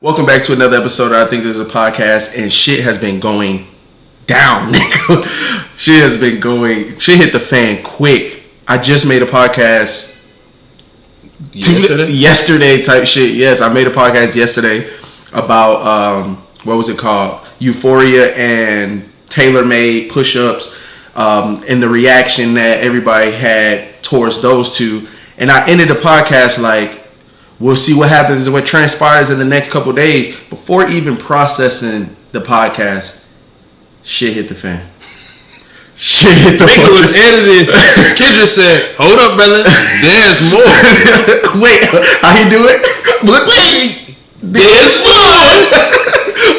Welcome back to another episode of I Think There's a Podcast, and shit has been going down, nigga. Shit hit the fan quick. I just made a podcast yesterday type shit. Yes, I made a podcast yesterday about, what was it called? Euphoria and tailor-made push-ups, and the reaction that everybody had towards those two. And I ended the podcast like, we'll see what happens and what transpires in the next couple days. Before even processing the podcast, shit hit the fan. Shit hit the fan. Nigga was edited. Kendrick said, hold up, brother. There's more. Wait, how you do it? Wait, there's more.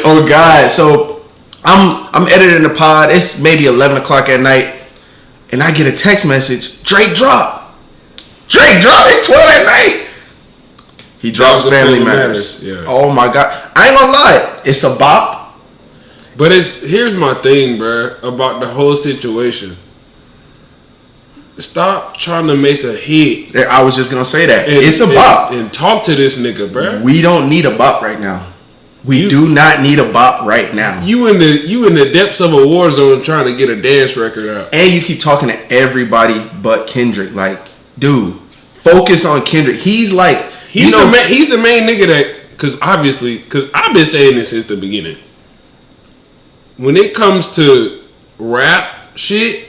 Oh, God. So, I'm editing the pod. It's maybe 11 o'clock at night. And I get a text message. Drake drop. It's 12 at night. He drops Family Matters. Yeah. Oh my God. I ain't gonna lie. It's a bop. But here's my thing, bro, about the whole situation. Stop trying to make a hit. I was just gonna say that. It's a bop. And talk to this nigga, bro. We don't need a bop right now. We do not need a bop right now. You in the depths of a war zone trying to get a dance record out. And you keep talking to everybody but Kendrick. Like, dude, focus on Kendrick. He's like, he's the main nigga that, because I've been saying this since the beginning. When it comes to rap shit,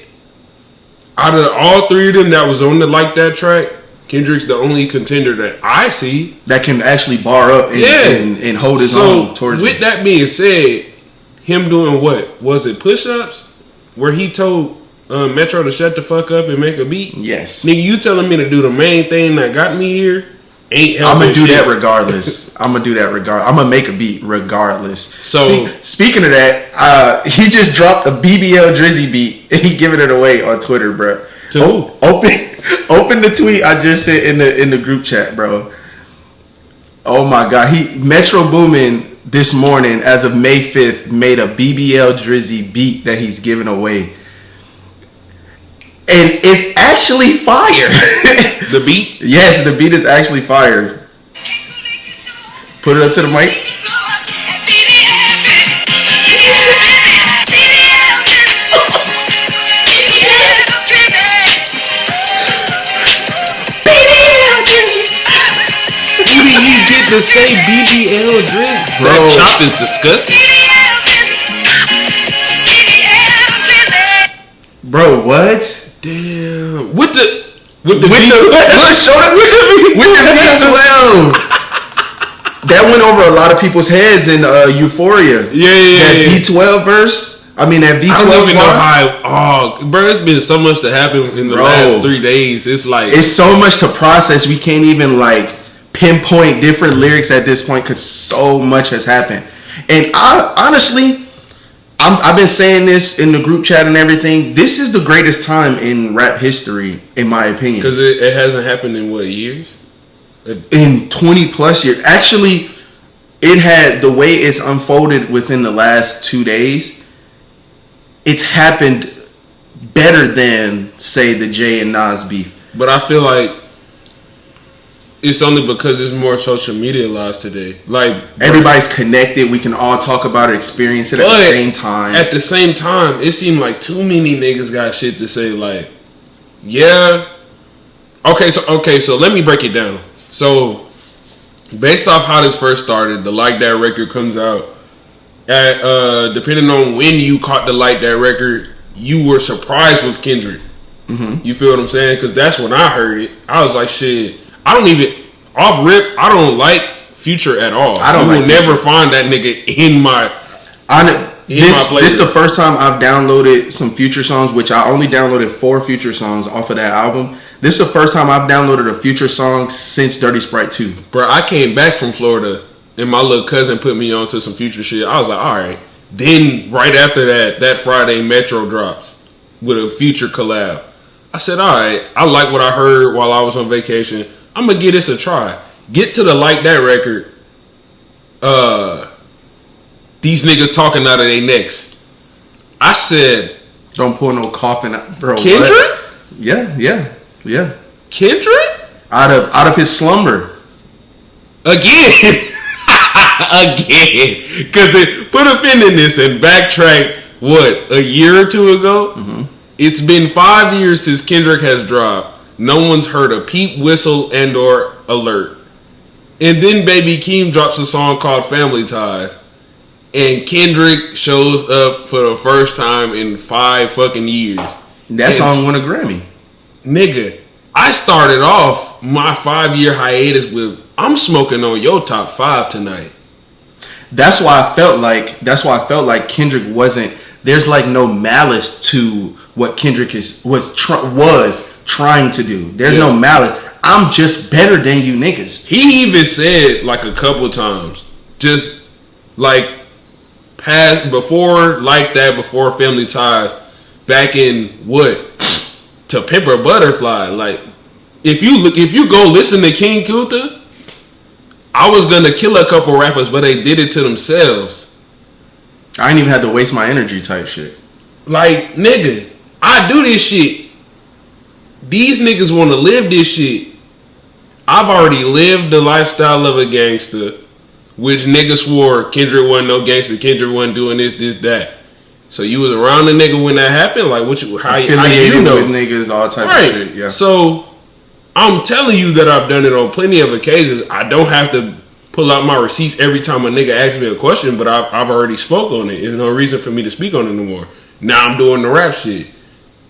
out of all three of them that was on the Like That track, Kendrick's the only contender that I see that can actually bar up and hold his own towards with that being said, him doing what? Was it push-ups? Where he told Metro to shut the fuck up and make a beat? Yes. Nigga, you telling me to do the main thing that got me here? I'm gonna do that regardless. I'm gonna make a beat regardless. So speaking of that, he just dropped a BBL Drizzy beat and he giving it away on Twitter, bro. To who? Open the tweet I just sent in the group chat, bro. Oh my God, Metro Boomin this morning, as of May 5th, made a BBL Drizzy beat that he's giving away. And it's actually fire. The beat? Yes, the beat is actually fire. Put it up to the mic. Who did he get to say BBL drink? Bro. That chop is disgusting. Bro, what? Damn. With the V12. That went over a lot of people's heads in Euphoria. Yeah. V12 verse. I mean that V12. I don't even know how. Bro, it's been so much to happen in the last 3 days. It's so much to process. We can't even pinpoint different lyrics at this point because so much has happened. And I've been saying this in the group chat and everything. This is the greatest time in rap history, in my opinion. Because it hasn't happened in what, years? In 20 plus years. Actually, it had, the way it's unfolded within the last 2 days, it's happened better than, say, the Jay and Nas beef. But I feel like it's only because there's more social media laws today. Everybody's connected. We can all talk about it, experience it at the same time. At the same time, it seemed like too many niggas got shit to say. Yeah. Okay, so let me break it down. So, based off how this first started, the Like That record comes out. Depending on when you caught the Like That record, you were surprised with Kendrick. Mm-hmm. You feel what I'm saying? Because that's when I heard it. I was like, shit. I don't like Future at all. You will never find that nigga in my playlist. This is the first time I've downloaded some Future songs, which I only downloaded 4 Future songs off of that album. This is the first time I've downloaded a Future song since Dirty Sprite 2. Bro, I came back from Florida and my little cousin put me onto some Future shit. I was like, alright. Then right after that Friday Metro drops with a Future collab. I said, alright, I like what I heard while I was on vacation. I'm gonna give this a try. Get to the Like That record. These niggas talking out of their necks. I said, don't pull no coffin out, bro. Kendrick? What? Yeah. Kendrick? Out of his slumber. Again. Again. Because put a pin in this and backtrack, what, a year or two ago? Mm-hmm. It's been 5 years since Kendrick has dropped. No one's heard a peep, whistle, and or alert. And then Baby Keem drops a song called Family Ties. And Kendrick shows up for the first time in 5 fucking years. That song won a Grammy. Nigga, I started off my 5-year hiatus with, I'm smoking on your top 5 tonight. That's why I felt like Kendrick wasn't. There's like no malice to what Kendrick was trying to do. There's no malice. I'm just better than you niggas. He even said like a couple times, just like before Family Ties, back in what, To Pimp a Butterfly. Like if you go listen to King Kunta, I was gonna kill a couple rappers, but they did it to themselves. I ain't even had to waste my energy type shit. Like, nigga, I do this shit. These niggas want to live this shit. I've already lived the lifestyle of a gangster, which niggas swore Kendrick wasn't no gangster. Kendrick wasn't doing this, that. So you was around the nigga when that happened? Like, how you know? With niggas, all type of shit, yeah. So, I'm telling you that I've done it on plenty of occasions. I don't have to pull out my receipts every time a nigga asks me a question, but I've already spoke on it. There's no reason for me to speak on it no more. Now I'm doing the rap shit.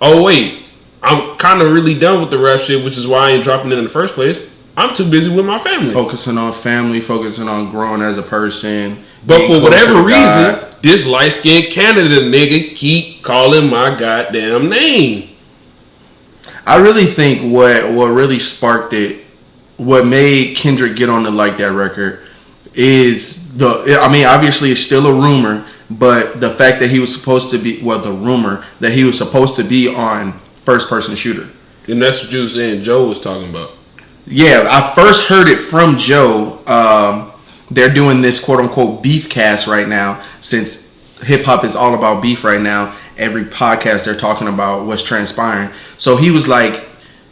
Oh wait, I'm kind of really done with the rap shit, which is why I ain't dropping it in the first place. I'm too busy with my family. Focusing on family, focusing on growing as a person. But for whatever reason, this light-skinned Canada nigga keep calling my goddamn name. I really think what really sparked it, what made Kendrick get on to like that record is obviously it's still a rumor, but the fact that he was supposed to be, on First Person Shooter. And that's what you were saying Joe was talking about. Yeah, I first heard it from Joe. They're doing this quote unquote beef cast right now, since hip hop is all about beef right now. Every podcast they're talking about what's transpiring. So he was like,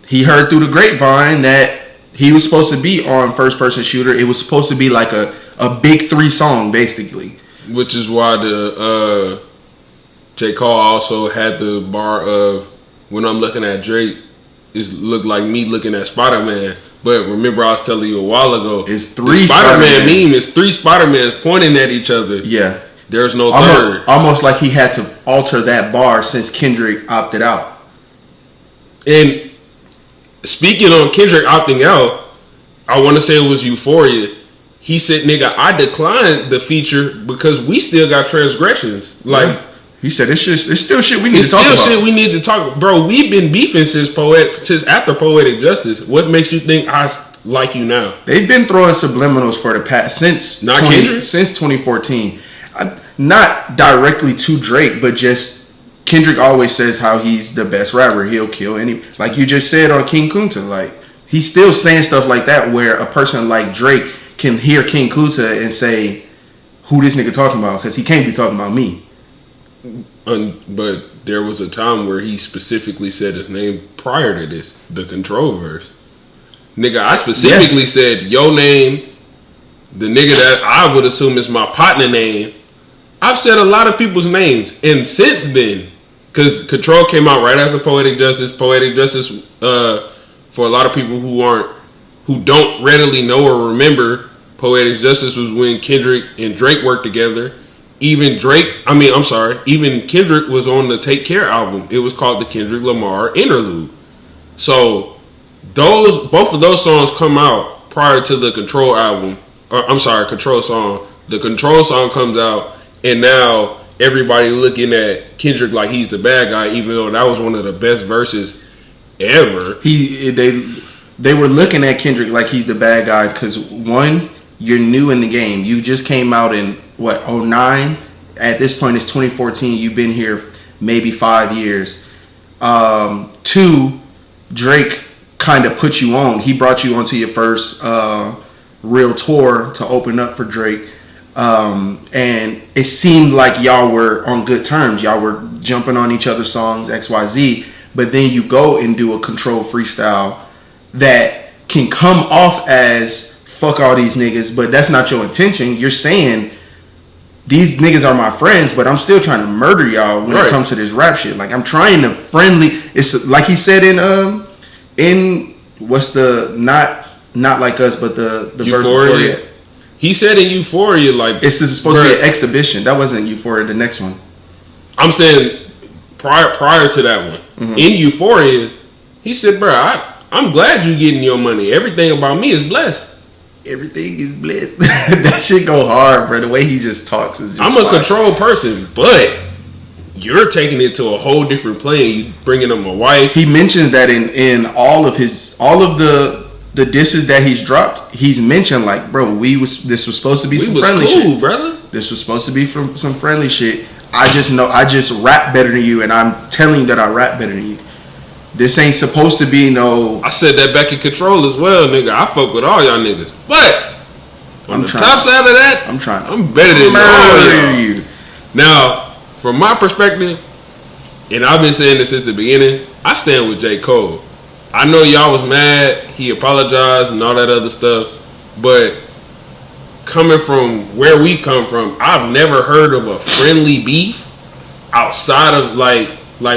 he heard through the grapevine that he was supposed to be on First Person Shooter. It was supposed to be like a big 3 song, basically. Which is why the J. Cole also had the bar of, when I'm looking at Drake, it looked like me looking at Spider-Man. But remember, I was telling you a while ago, it's 3 Spider-Man meme. It's 3 Spider-Mans pointing at each other. Yeah. There's no third. Almost like he had to alter that bar since Kendrick opted out. And speaking on Kendrick opting out, I want to say it was Euphoria. He said, nigga, I declined the feature because we still got transgressions. Like, he said, it's still shit we need to talk about. It's still shit we need to talk about. Bro, we've been beefing since after Poetic Justice. What makes you think I like you now? They've been throwing subliminals for the past, since 2014. Not directly to Drake, but just Kendrick always says how he's the best rapper. He'll kill any, like you just said on King Kunta. Like, he's still saying stuff like that, where a person like Drake can hear King Kunta and say, who this nigga talking about? Because he can't be talking about me. But there was a time where he specifically said his name prior to this, the Control verse. Nigga, I specifically said your name, the nigga that I would assume is my partner name. I've said a lot of people's names, and since then, because Control came out right after Poetic Justice. Poetic Justice, for a lot of people who don't readily know or remember, Poetic Justice was when Kendrick and Drake worked together. Even Kendrick was on the Take Care album. It was called the Kendrick Lamar Interlude. So both of those songs come out prior to the Control album. Control song. The Control song comes out, and now everybody looking at Kendrick like he's the bad guy, even though that was one of the best verses ever. They were looking at Kendrick like he's the bad guy because, one, you're new in the game. You just came out in 2009. At this point, it's 2014. You've been here maybe 5 years. 2, Drake kind of put you on. He brought you onto your first real tour to open up for Drake. And it seemed like y'all were on good terms. Y'all were jumping on each other's songs, XYZ. But then you go and do a Control freestyle that can come off as fuck all these niggas, but that's not your intention. You're saying these niggas are my friends, but I'm still trying to murder y'all when it comes to this rap shit. Like I'm trying to friendly. It's like he said in what's the not like us, but the Euphoria. verse before it. He said in Euphoria, like it's supposed to be an exhibition. That wasn't Euphoria. The next one. I'm saying prior to that one, in Euphoria, he said, "Bro, I'm glad you getting your money. Everything about me is blessed. Everything is blessed." That shit go hard, bro. The way he just talks is just I'm a controlled person, but you're taking it to a whole different plane. You bringing up my wife. He mentions that in all of the disses that he's dropped. He's mentioned like, bro, this was supposed to be some friendly shit, brother. This was supposed to be from some friendly shit. I just rap better than you, and I'm telling you that I rap better than you. This ain't supposed to be no. I said that back in Control as well, nigga. I fuck with all y'all niggas, but on the top side of that, I'm better than all you. Now, from my perspective, and I've been saying this since the beginning, I stand with J. Cole. I know y'all was mad. He apologized and all that other stuff, but coming from where we come from, I've never heard of a friendly beef outside of like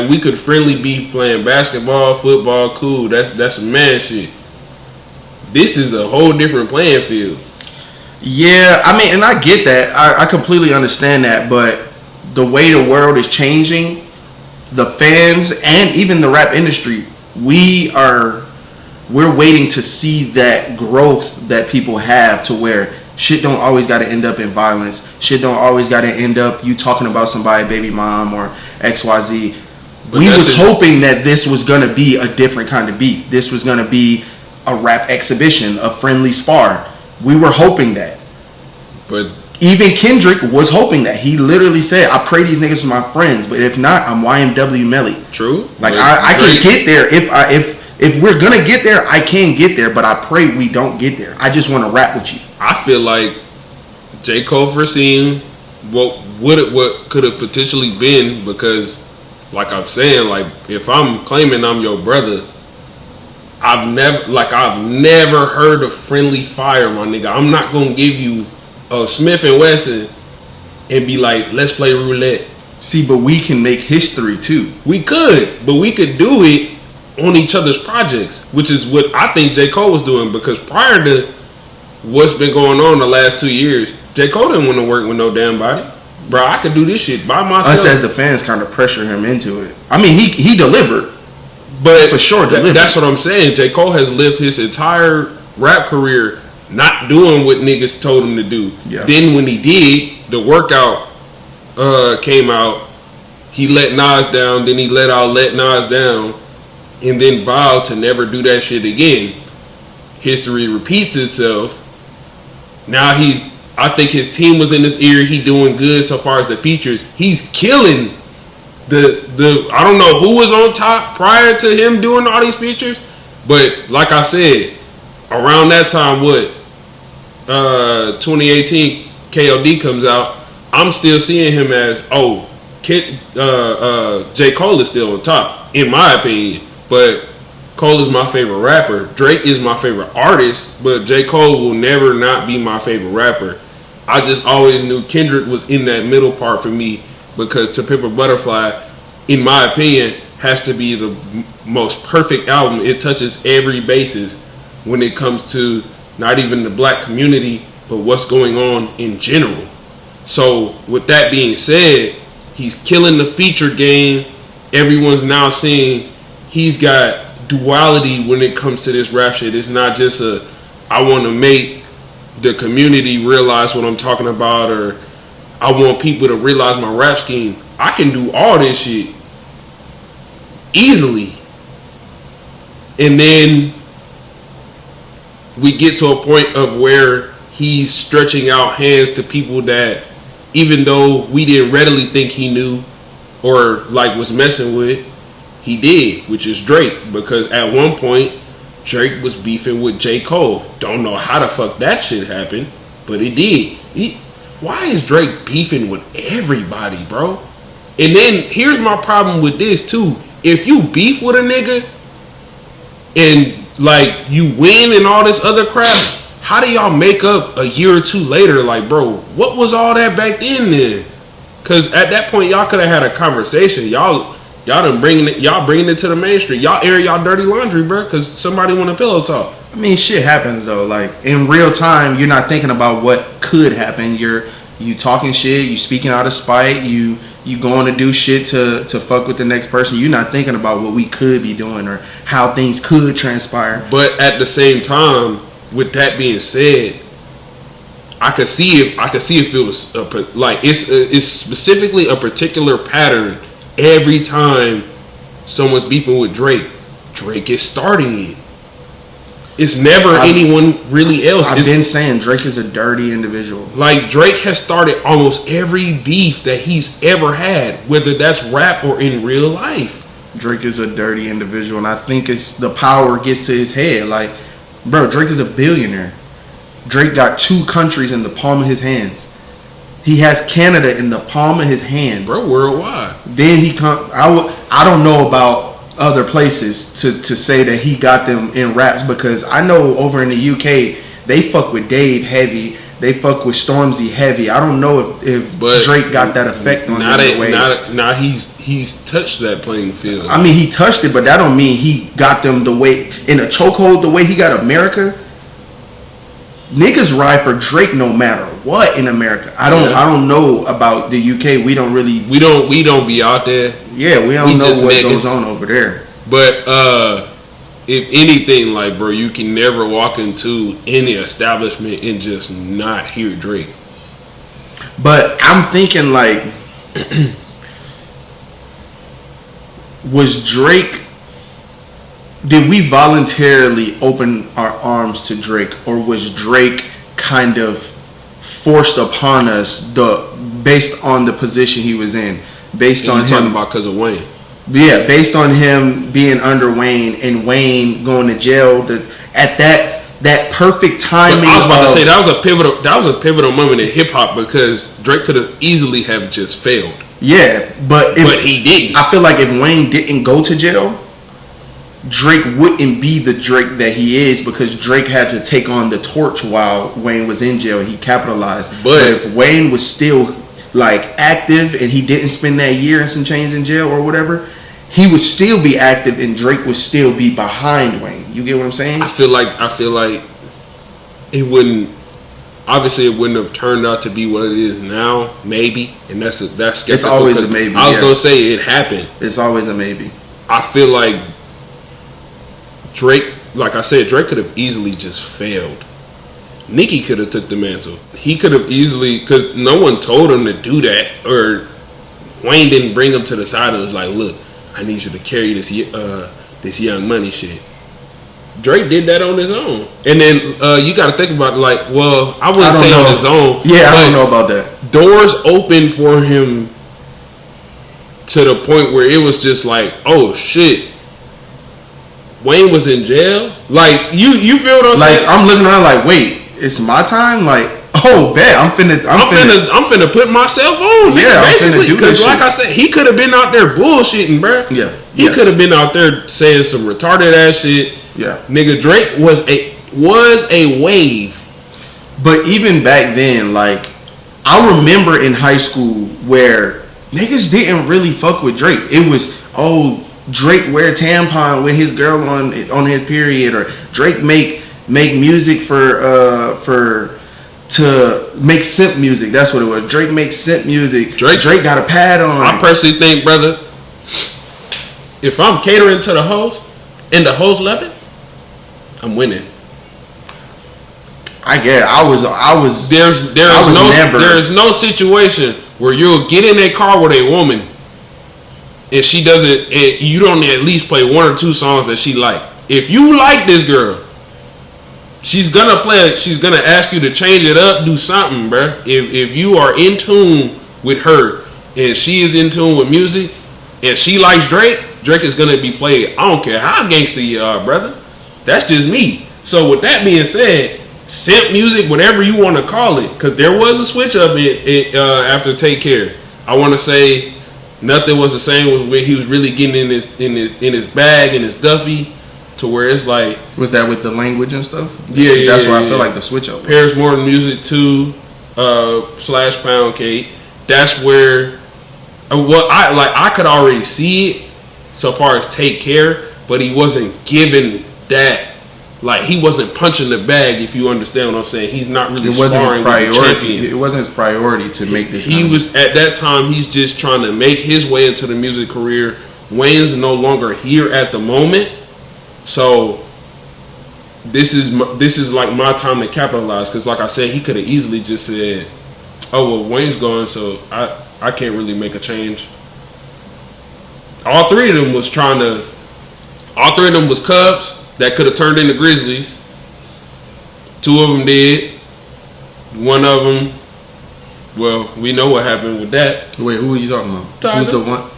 we could friendly beef playing basketball, football, cool. That's some man shit. This is a whole different playing field. Yeah, I mean, and I get that. I completely understand that, but the way the world is changing, the fans and even the rap industry, we're waiting to see that growth that people have to where shit don't always got to end up in violence. Shit don't always got to end up you talking about somebody, baby mom or XYZ. But we was hoping that this was going to be a different kind of beef. This was going to be a rap exhibition, a friendly spar. We were hoping that. But even Kendrick was hoping that. He literally said, I pray these niggas are my friends, but if not, I'm YMW Melly. True. Like I can get there. If we're going to get there, I can get there, but I pray we don't get there. I just want to rap with you. I feel like J. Cole foreseen what could have potentially been, because like I'm saying, like if I'm claiming I'm your brother, I've never heard of friendly fire, my nigga. I'm not gonna give you a Smith and Wesson and be like, let's play roulette. See, but we can make history too. We could, but we could do it on each other's projects, which is what I think J. Cole was doing, because prior to what's been going on the last 2 years, J. Cole didn't want to work with no damn body. Bro, I could do this shit by myself. Us as the fans kind of pressure him into it. I mean, he delivered. But for sure, that's what I'm saying. J. Cole has lived his entire rap career not doing what niggas told him to do. Yeah. Then when he did, the workout came out. He let Nas down. Then he let Nas down. And then vowed to never do that shit again. History repeats itself. Now I think his team was in his ear. He doing good so far as the features. He's killing the I don't know who was on top prior to him doing all these features, but like I said, around that time, 2018 KOD comes out, I'm still seeing him as J. Cole is still on top, in my opinion. But Cole is my favorite rapper. Drake is my favorite artist, but J. Cole will never not be my favorite rapper. I just always knew Kendrick was in that middle part for me, because To Pimp a Butterfly, in my opinion, has to be the most perfect album. It touches every basis when it comes to not even the black community, but what's going on in general. So with that being said, he's killing the feature game. Everyone's now seeing he's got duality when it comes to this rap shit. It's not just I want to make the community realize what I'm talking about, or I want people to realize my rap scheme. I can do all this shit easily. And then we get to a point of where he's stretching out hands to people that, even though we didn't readily think he knew or like was messing with, he did, which is Drake. Because at one point, Drake was beefing with J. Cole. Don't know how the fuck that shit happened, but it did. Why is Drake beefing with everybody, bro? And then here's my problem with this too. If you beef with a nigga and like you win and all this other crap, how do y'all make up a year or two later? Like, bro, what was all that back then? Because at that point, y'all could have had a conversation. Y'all bringing it to the mainstream. Y'all air y'all dirty laundry, bro, because somebody want a pillow talk. I mean, shit happens though. Like in real time, you're not thinking about what could happen. You talking shit. You speaking out of spite. You going to do shit to fuck with the next person. You're not thinking about what we could be doing or how things could transpire. But at the same time, with that being said, I could see if it was like it's specifically a particular pattern every time someone's beefing with Drake. Drake is starting it. It's never anyone really else. I've been saying Drake is a dirty individual. Like Drake has started almost every beef that he's ever had, whether that's rap or in real life. Drake is a dirty individual, and I think it's the power gets to his head. Like, bro, Drake is a billionaire. Drake got 2 countries in the palm of his hands. He has Canada in the palm of his hand, bro. Worldwide. Then he come. I don't know about other places to say that he got them in raps, because I know over in the UK they fuck with Dave heavy. They fuck with Stormzy heavy. I don't know if Drake got that effect on him. Now he's touched that playing field. I mean, he touched it, but that don't mean he got them the way in a chokehold. The way he got America. Niggas ride for Drake no matter what in America. I don't know about the UK. We don't be out there. Yeah, we don't know what niggas goes on over there. But if anything, like, bro, you can never walk into any establishment and just not hear Drake. But I'm thinking, like, was Drake? Did we voluntarily open our arms to Drake, or was Drake kind of forced upon us based on the position he was in, based on him talking about because of Wayne? Yeah, based on him being under Wayne and Wayne going to jail. At that perfect timing. But I was about to say that was a pivotal moment in hip hop, because Drake could have easily have just failed. Yeah, but he didn't. I feel like if Wayne didn't go to jail, Drake wouldn't be the Drake that he is, because Drake had to take on the torch while Wayne was in jail. He capitalized. But if Wayne was still like active and he didn't spend that year and some change in jail or whatever, he would still be active and Drake would still be behind Wayne. You get what I'm saying? I feel like it wouldn't. Obviously, it wouldn't have turned out to be what it is now. Maybe, and that's it's always a maybe. I was gonna say it happened. It's always a maybe. I feel like Drake, like I said, Drake could have easily just failed. Nicki could have took the mantle. He could have easily, because no one told him to do that, or Wayne didn't bring him to the side and was like, "Look, I need you to carry this Young Money shit." Drake did that on his own, and then you got to think about it, like, well, I wouldn't say on his own. Yeah, I don't know about that. Doors open for him to the point where it was just like, oh shit. Wayne was in jail. Like you feel what I'm saying? Like I'm looking around like, wait, it's my time. Like, oh, bet I'm finna put myself on. Yeah, basically, because like I said, he could have been out there bullshitting, bro. Yeah, he could have been out there saying some retarded ass shit. Yeah, nigga, Drake was a wave. But even back then, like I remember in high school where niggas didn't really fuck with Drake. It was Drake wear tampon with his girl on his period, or Drake make music to make simp music. That's what it was. Drake makes simp music. Drake got a pad on. I personally think, brother, if I'm catering to the host and the host love it, I'm winning. I guess I was. There is no situation where you'll get in a car with a woman and she doesn't, and you don't at least play 1 or 2 songs that she like. If you like this girl, she's gonna play. She's gonna ask you to change it up, do something, bro. If you are in tune with her and she is in tune with music, and she likes Drake is gonna be played. I don't care how gangster you are, brother. That's just me. So with that being said, simp music, whatever you want to call it, because there was a switch up after Take Care. I want to say nothing was the same when he was really getting in his bag, in his Duffy. to where it's like, was that with the language and stuff? Yeah, that's where I feel like the switch up. Paris Morton Music 2 / Pound Cake. That's where what I could already see it so far as Take Care, but he wasn't given that. Like, he wasn't punching the bag, if you understand what I'm saying. He's not really sparring with the champions. It wasn't his priority to make this. He was, at that time, he's just trying to make his way into the music career. Wayne's no longer here at the moment. So, this is like my time to capitalize. Because like I said, he could have easily just said, oh, well, Wayne's gone, so I can't really make a change. All three of them was Cubs that could have turned into Grizzlies. 2 of them did. 1 of them, well, we know what happened with that. Wait, who are you talking about? Tiger. Who's the one?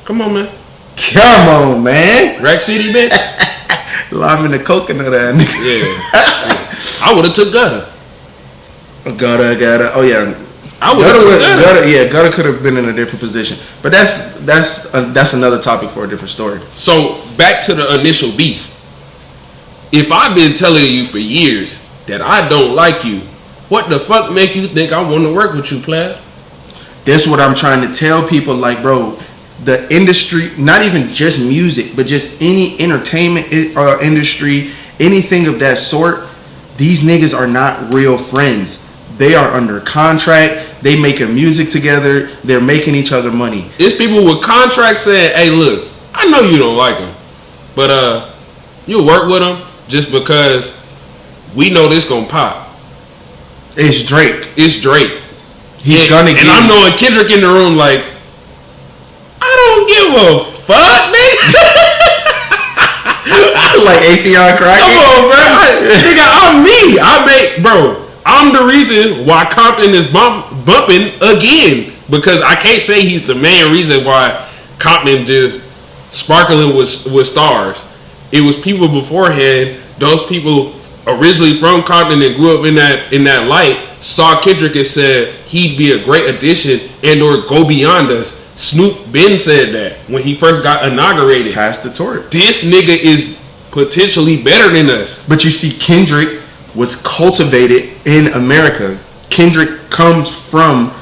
Come on, man. Come on, man. Rack City, bitch. Lime in the coconut, that nigga. Yeah. I would have took Gutter. Gutter. Oh, yeah. I would have took Gutter. Yeah, Gutter could have been in a different position. But that's another topic for a different story. So, back to the initial beef. If I've been telling you for years that I don't like you, what the fuck make you think I want to work with you, player? That's what I'm trying to tell people. Like, bro, the industry, not even just music, but just any entertainment industry, anything of that sort, these niggas are not real friends. They are under contract. They making music together. They're making each other money. It's people with contracts saying, hey, look, I know you don't like him, but you'll work with him just because we know this gonna pop. It's Drake. He's gonna get. And I'm knowing Kendrick in the room like, I don't give a fuck, nigga. Like Atheon cracking. Come on, bro. I'm me. I'm the reason why Compton is bumping again, because I can't say he's the main reason why Compton just sparkling with stars. It was people beforehand. Those people originally from Compton and grew up in that light saw Kendrick and said he'd be a great addition and or go beyond us. Snoop Ben said that when he first got inaugurated. Pass the torch. This nigga is potentially better than us. But you see, Kendrick was cultivated in America. Kendrick comes from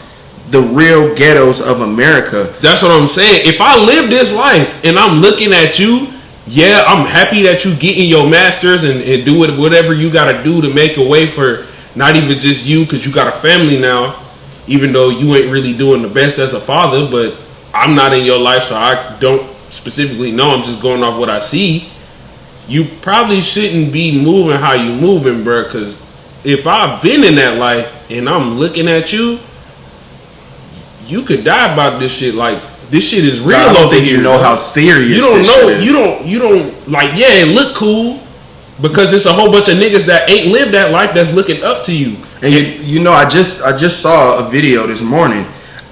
the real ghettos of America. That's what I'm saying. If I live this life and I'm looking at you, yeah, I'm happy that you getting your masters and do whatever you got to do to make a way for not even just you, because you got a family now, even though you ain't really doing the best as a father, but I'm not in your life, so I don't specifically know. I'm just going off what I see. You probably shouldn't be moving how you moving, bro, because if I've been in that life and I'm looking at you, you could die about this shit. Like, this shit is real. I don't over think here, you know bro. how serious you don't this know. shit is. You don't like. Yeah, it look cool because it's a whole bunch of niggas that ain't lived that life that's looking up to you. And you know, I just saw a video this morning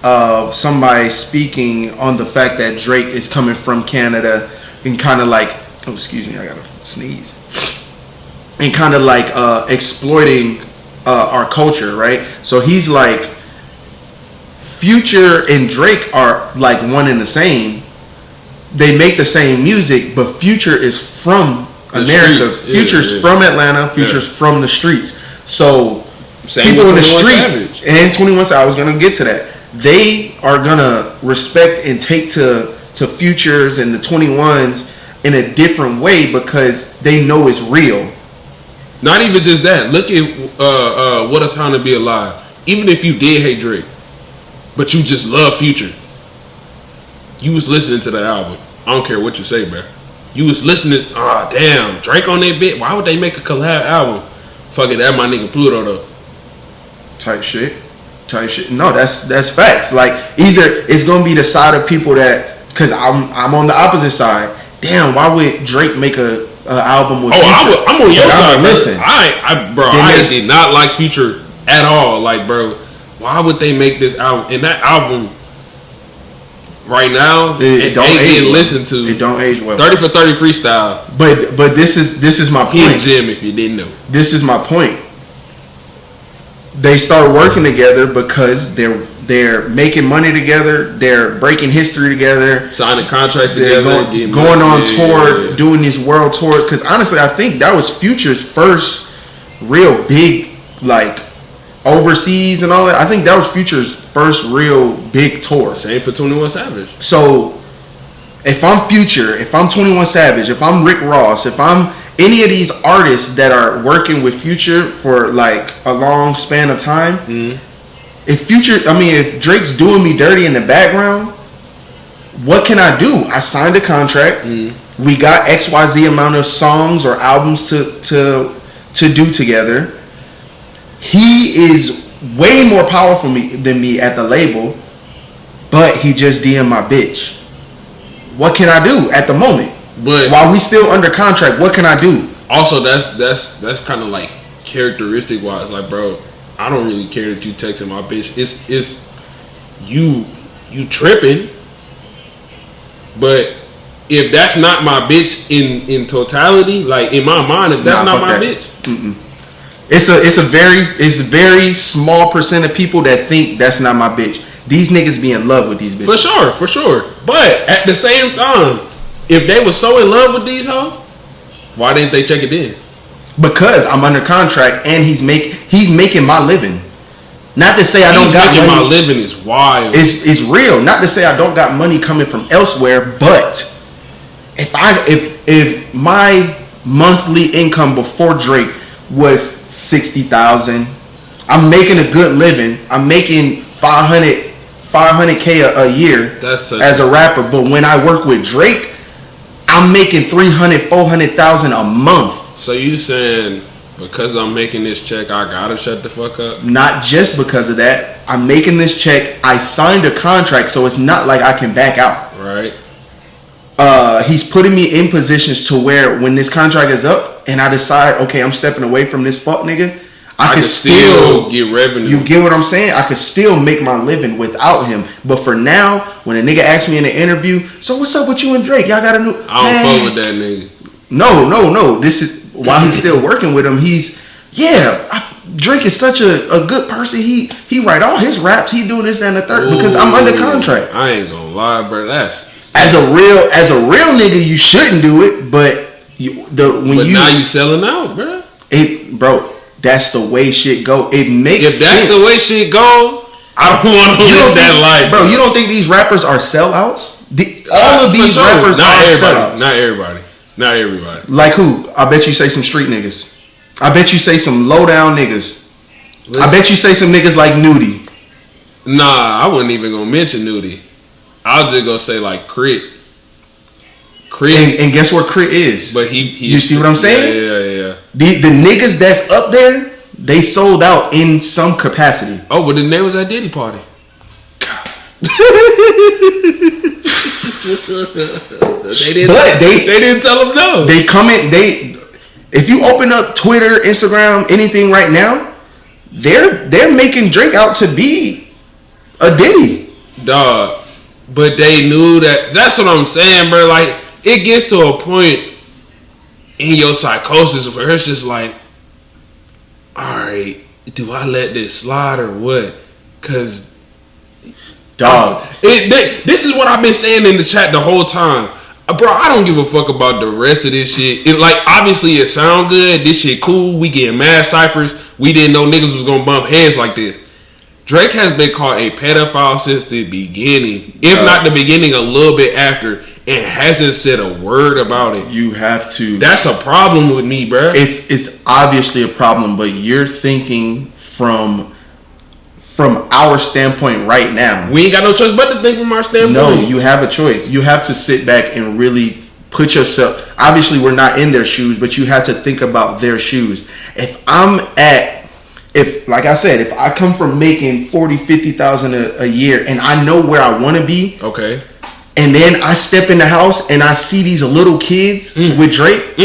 of somebody speaking on the fact that Drake is coming from Canada and kind of like, oh, excuse me, I gotta sneeze, and kind of like exploiting our culture, right? So he's like, Future and Drake are like one and the same. They make the same music, but Future is from America. Future's from Atlanta. Future's from the streets. So Same people in the 21 streets Savage. and 21 Savage, I was gonna get to that. They are gonna respect and take to Futures and the 21s in a different way because they know it's real. Not even just that. Look at What a Time to Be Alive. Even if you did hate Drake, but you just love Future, you was listening to that album. I don't care what you say, bro. You was listening. Ah, damn, Drake on that bit. Why would they make a collab album? Fuck it, that my nigga Pluto though. Type shit. No, that's facts. Like, either it's gonna be the side of people that, because I'm on the opposite side. Damn, why would Drake make a album with Future? I'm on your side. Listen, I did not like Future at all. Like, bro, why would they make this album? And that album right now, it don't ain't getting listened to. It don't age well. 30 for 30 freestyle. But this is my point. Jim, if you didn't know, this is my point. they start working together because they're making money together. They're breaking history together. Signing contracts they're together. Going on tour, doing these world tours. Because honestly, I think that was Future's first real big, like, overseas and all that. I think that was Future's first real big tour. Same for 21 Savage. So, if I'm Future, if I'm 21 Savage, if I'm Rick Ross, if I'm any of these artists that are working with Future for like a long span of time, if Drake's doing me dirty in the background, what can I do? I signed a contract. We got XYZ amount of songs or albums to do together. He is way more powerful than me at the label, but he just DM my bitch. What can I do at the moment? But while we still under contract, what can I do? Also, that's kind of like characteristic wise, like, bro, I don't really care that you texting my bitch. It's you tripping. But if that's not my bitch in totality, like in my mind, if that's not my bitch, it's a very small percent of people that think that's not my bitch. These niggas be in love with these bitches. For sure. But at the same time, if they were so in love with these hoes, why didn't they check it in? Because I'm under contract and he's making my living. Not to say I don't got money. He's making my living is wild. It's real. Not to say I don't got money coming from elsewhere, but if my monthly income before Drake was $60,000, I'm making a good living. I'm making $500K a year as a rapper. But when I work with Drake, I'm making $300,000-$400,000 a month. So you saying because I'm making this check, I gotta shut the fuck up? Not just because of that. I'm making this check. I signed a contract, so it's not like I can back out. Right. He's putting me in positions to where when this contract is up and I decide, okay, I'm stepping away from this fuck nigga, I can still get revenue. You get what I'm saying? I could still make my living without him. But for now, when a nigga asks me in an interview, so what's up with you and Drake? Y'all got a new... I don't fuck with that nigga. No. This is while he's still working with him. Drake is such a good person. He write all his raps. He doing this and the third because I'm under contract. I ain't gonna lie, bro. That's as a real nigga, you shouldn't do it. But now you selling out, bro. That's the way shit go. It makes sense. If that's the way shit go, I don't want to live that life, bro. You don't think these rappers are sellouts? All of these rappers are sellouts. Not everybody. Like who? I bet you say some street niggas. I bet you say some low down niggas. I bet you say some niggas like Nudie. Nah, I wasn't even gonna mention Nudie. I'll just go say like Crit. And guess where Crit is? But he you see what I'm saying? Yeah. The niggas that's up there, they sold out in some capacity. Oh, but then they was at Diddy party. They didn't tell them no. They come in. If you open up Twitter, Instagram, anything right now, they're making Drake out to be a Diddy. Dog. But they knew that. That's what I'm saying, bro. Like, it gets to a point in your psychosis where it's just like, alright, do I let this slide or what? Because, dog, this is what I've been saying in the chat the whole time. Bro, I don't give a fuck about the rest of this shit. Obviously it sound good. This shit cool. We getting mad ciphers. We didn't know niggas was gonna bump heads like this. Drake has been called a pedophile since the beginning. If not the beginning, a little bit after. And hasn't said a word about it. You have to. That's a problem with me, bro. It's obviously a problem, but you're thinking from our standpoint right now. We ain't got no choice but to think from our standpoint. No, you have a choice. You have to sit back and really put yourself. Obviously, we're not in their shoes, but you have to think about their shoes. If like I said, if I come from making $40,000-$50,000 a year, and I know where I want to be, okay. And then I step in the house and I see these little kids with Drake.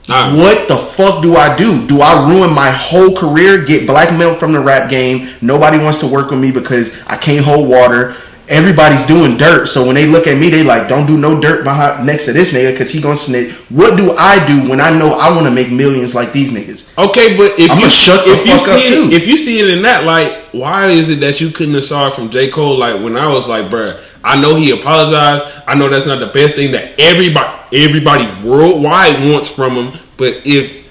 What the fuck do I do? Do I ruin my whole career? Get blackmailed from the rap game? Nobody wants to work with me because I can't hold water. everybody's doing dirt. So when they look at me, they like, don't do no dirt behind next to this nigga because he gonna snitch. What do I do when I know I want to make millions like these niggas? Okay, but if I'm you gonna shut the fuck up too. If you see it in that light, why is it that you couldn't have saw it from J. Cole? Like when I was like, bruh, I know he apologized. I know that's not the best thing that everybody worldwide wants from him. But if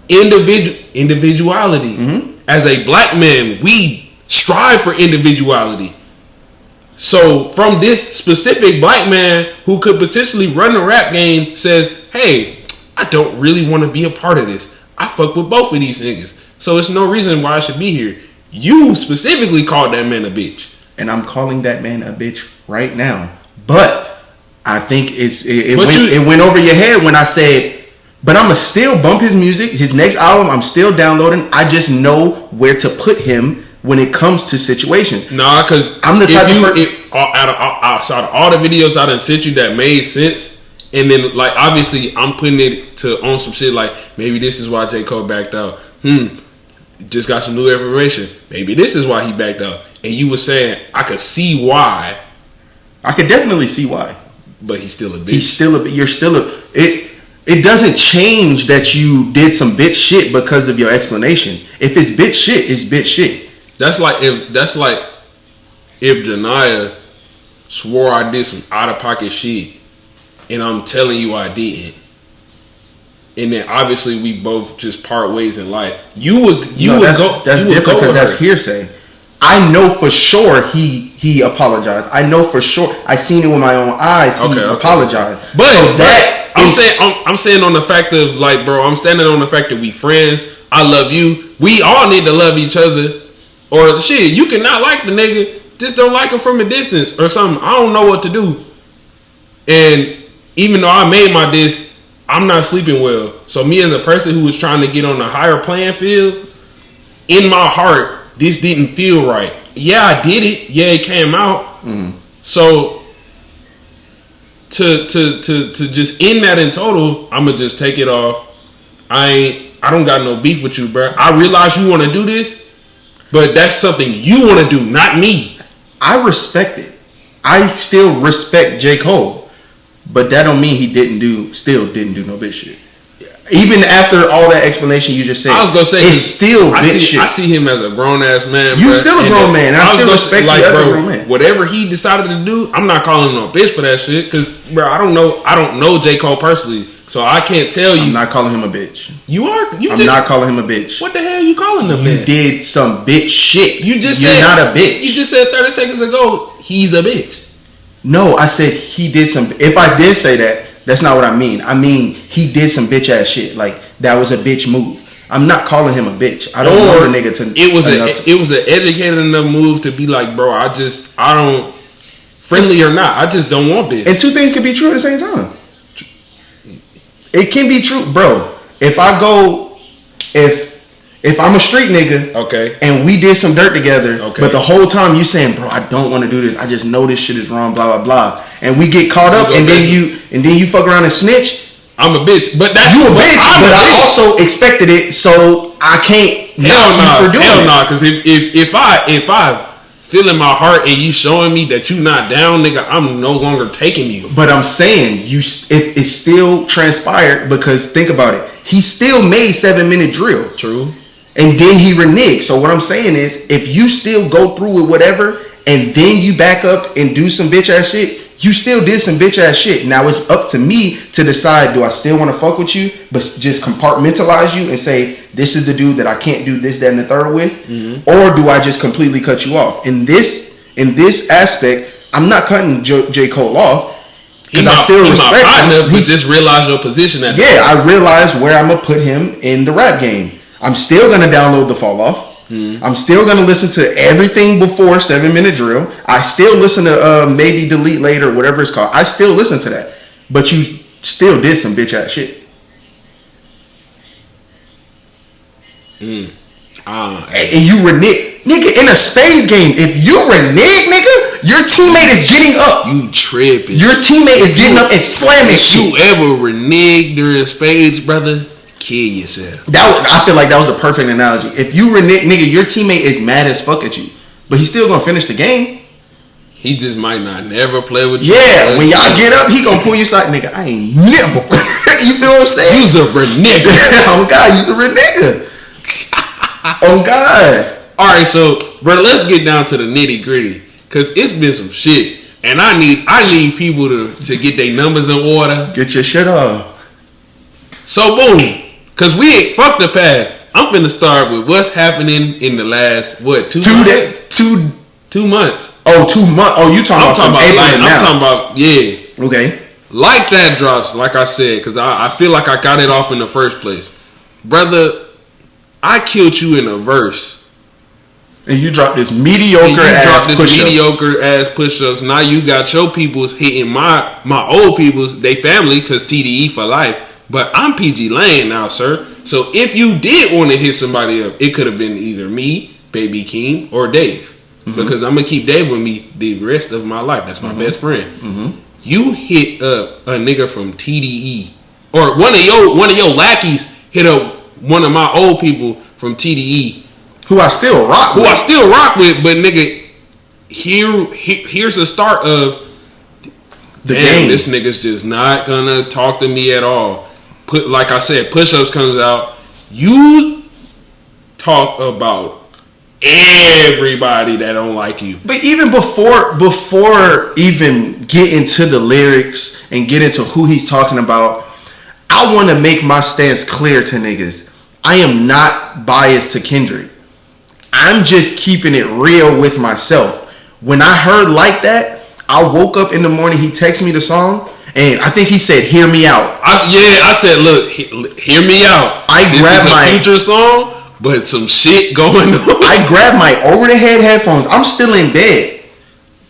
individuality, as a black man, we strive for individuality. So from this specific black man who could potentially run the rap game says, hey, I don't really want to be a part of this. I fuck with both of these niggas. So it's no reason why I should be here. You specifically called that man a bitch. And I'm calling that man a bitch right now. But I think it went over your head when I said, but I'ma still bump his music. His next album, I'm still downloading. I just know where to put him when it comes to situations. Nah, because I'm the type of person. Outside of all the videos I done sent you that made sense, and then like obviously I'm putting it on some shit like maybe this is why J. Cole backed out. Just got some new information. Maybe this is why he backed out. And you were saying I could see why. I could definitely see why. But he's still a bitch. He's still a bitch. You're still a It doesn't change that you did some bitch shit because of your explanation. If it's bitch shit, it's bitch shit. That's like if Janaya swore I did some out of pocket shit, and I'm telling you I didn't, and then obviously we both just part ways in life. That's different because that's hearsay. I know for sure he apologized. I know for sure. I seen it with my own eyes. He apologized. But so I'm saying on the fact of like, bro, I'm standing on the fact that we friends. I love you. We all need to love each other. Or shit, you cannot like the nigga, just don't like him from a distance or something. I don't know what to do. And even though I made my diss, I'm not sleeping well. So me as a person who was trying to get on a higher playing field, in my heart, this didn't feel right. Yeah, I did it. Yeah, it came out. So to just end that in total, I'ma just take it off. I don't got no beef with you, bro. I realize you want to do this. But that's something you want to do, not me. I respect it. I still respect J. Cole. But that don't mean he still didn't do no bitch shit. Even after all that explanation you just said, I was gonna say it's still bitch shit. I see him as a grown ass man. You still a grown man. I still respect you as a grown man. Whatever he decided to do, I'm not calling him no bitch for that shit. Because, bro, I don't know J. Cole personally. So I can't tell you. I'm not calling him a bitch. You are. I'm not calling him a bitch. What the hell are you calling him? You did some bitch shit. You're not a bitch. You just said 30 seconds ago he's a bitch. No, I said he did some. If I did say that, that's not what I mean. I mean he did some bitch ass shit. Like that was a bitch move. I'm not calling him a bitch. I don't want the nigga to. It was an educated enough move to be like, bro, I don't, friendly or not, I just don't want this. And two things can be true at the same time. It can be true, bro. If I'm a street nigga, okay, and we did some dirt together, okay, but the whole time you saying, bro, I don't want to do this. I just know this shit is wrong, blah blah blah, and we get caught up, and then you fuck around and snitch. I'm a bitch, but that's you a bitch. But I also expected it, so I can't knock you for doing it. Hell no, because if I feel in my heart and you showing me that you not down, nigga, I'm no longer taking you. But I'm saying if it's still transpired, because think about it, he still made 7-minute drill. True. And then he reneged. So what I'm saying is, if you still go through with whatever, and then you back up and do some bitch ass shit, you still did some bitch ass shit. Now it's up to me to decide, do I still want to fuck with you, but just compartmentalize you and say, this is the dude that I can't do this, that, and the third with, or do I just completely cut you off? In this aspect, I'm not cutting J. Cole off. Because I still respect him. But just realize your position. I realize where I'm going to put him in the rap game. I'm still going to download the Fall Off. I'm still going to listen to everything before 7-minute drill. I still listen to maybe Delete Later, whatever it's called. I still listen to that. But you still did some bitch ass shit. And you renege. Nigga, in a spades game, if you renege, nigga, your teammate is getting up. You tripping. Your teammate is getting up and slamming shit. You ever renege during spades, brother? Kill yourself. I feel like that was the perfect analogy. If you renege, nigga, your teammate is mad as fuck at you, but he's still gonna finish the game. He just might not never play with you. Yeah, when y'all get up, he gonna pull you aside, nigga. I ain't never. You feel what I'm saying? You's a real nigga. Oh God, you's a real nigga. Oh God. All right, so bro, let's get down to the nitty gritty, cause it's been some shit, and I need people to get their numbers in order. Get your shit off. So boom, cause we ain't fuck the past. I'm finna start with what's happening in the last 2 months? 2 months. Oh, 2 months. Oh, you talking about April like, now? I'm talking about yeah. Okay. Like that drops, like I said, because I feel like I got it off in the first place. Brother, I killed you in a verse. And you dropped this mediocre ass push-ups. Now you got your peoples hitting my old peoples, they family, because TDE for life. But I'm PG Lane now, sir. So if you did want to hit somebody up, it could have been either me, Baby King, or Dave. Mm-hmm. Because I'm going to keep Dave with me the rest of my life. That's my best friend. Mm-hmm. You hit up a nigga from TDE, or one of your lackeys hit up one of my old people from TDE, who I still rock with, but nigga, here's the start of the game. This nigga's just not gonna talk to me at all. Like I said, push-ups comes out. You talk about everybody that don't like you. But even before even get into the lyrics and get into who he's talking about, I want to make my stance clear to niggas. I am not biased to Kendrick. I'm just keeping it real with myself. When I heard Like That, I woke up in the morning, he texted me the song, and I think he said, "Hear me out." I said, "Look, hear me out." This is a Future song, but some shit going on. I grabbed my over-the-head headphones. I'm still in bed.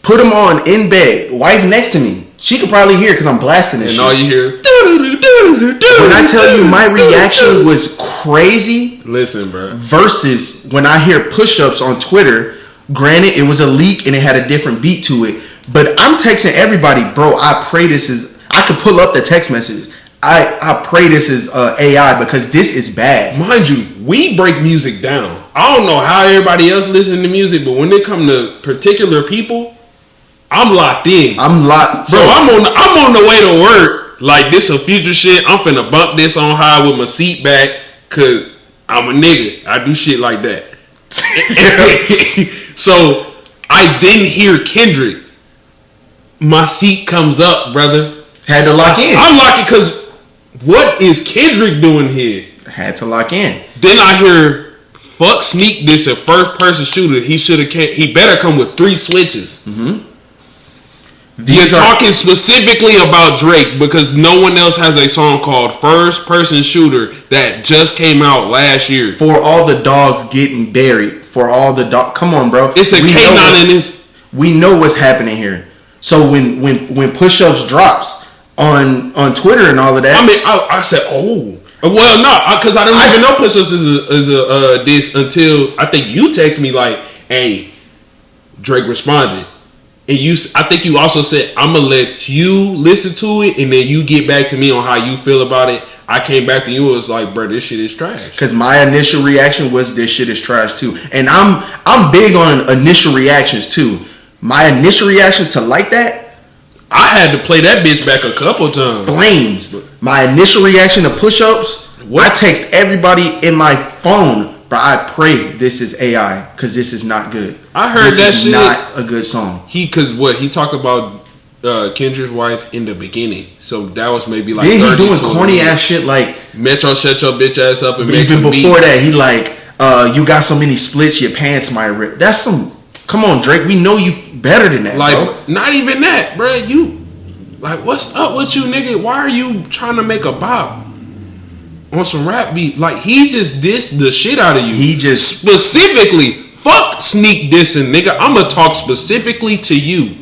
Put them on in bed. Wife next to me. She could probably hear because I'm blasting this shit. And all you hear. When I tell you my reaction was crazy. Listen, bro. Versus when I hear push-ups on Twitter. Granted, it was a leak and it had a different beat to it. But I'm texting everybody, bro. I pray this is. I could pull up the text messages. I pray this is AI because this is bad. Mind you, we break music down. I don't know how everybody else listens to music, but when it come to particular people, I'm locked in. I'm locked. So I'm on the way to work. Like this some Future shit. I'm finna bump this on high with my seat back because I'm a nigga. I do shit like that. So I then hear Kendrick. My seat comes up, brother. Had to lock in. I'm locking because what is Kendrick doing here? Had to lock in. Then I hear fuck sneak this a first person shooter. He better come with 3 switches. Mm-hmm. You're talking specifically about Drake because no one else has a song called First Person Shooter that just came out last year. For all the dogs getting buried. For all the dogs. Come on, bro. It's a K9 in this. We know what's happening here. So when push-ups drops on Twitter and all of that. I mean, I said, oh. Well, no, because I didn't even know push-ups is a diss until I think you text me like, hey, Drake responded. And I think you also said, I'm going to let you listen to it and then you get back to me on how you feel about it. I came back to you and was like, bro, this shit is trash. Because my initial reaction was this shit is trash too. And I'm big on initial reactions too. My initial reactions to Like That, I had to play that bitch back a couple times. Flames. My initial reaction to push-ups, I text everybody in my phone, but I pray this is AI because this is not good. I heard this is shit. Not a good song. He talked about Kendrick's wife in the beginning, so that was maybe like. Then he doing corny ass shit like Metro shut your bitch ass up and make even some before beat. that he like you got so many splits your pants might rip. That's some. Come on, Drake. We know you better than that. Like, bro. Not even that, bro. You like, what's up with you, nigga? Why are you trying to make a bop on some rap beat? Like, he just dissed the shit out of you. He just specifically fuck sneak dissing, nigga. I'ma talk specifically to you,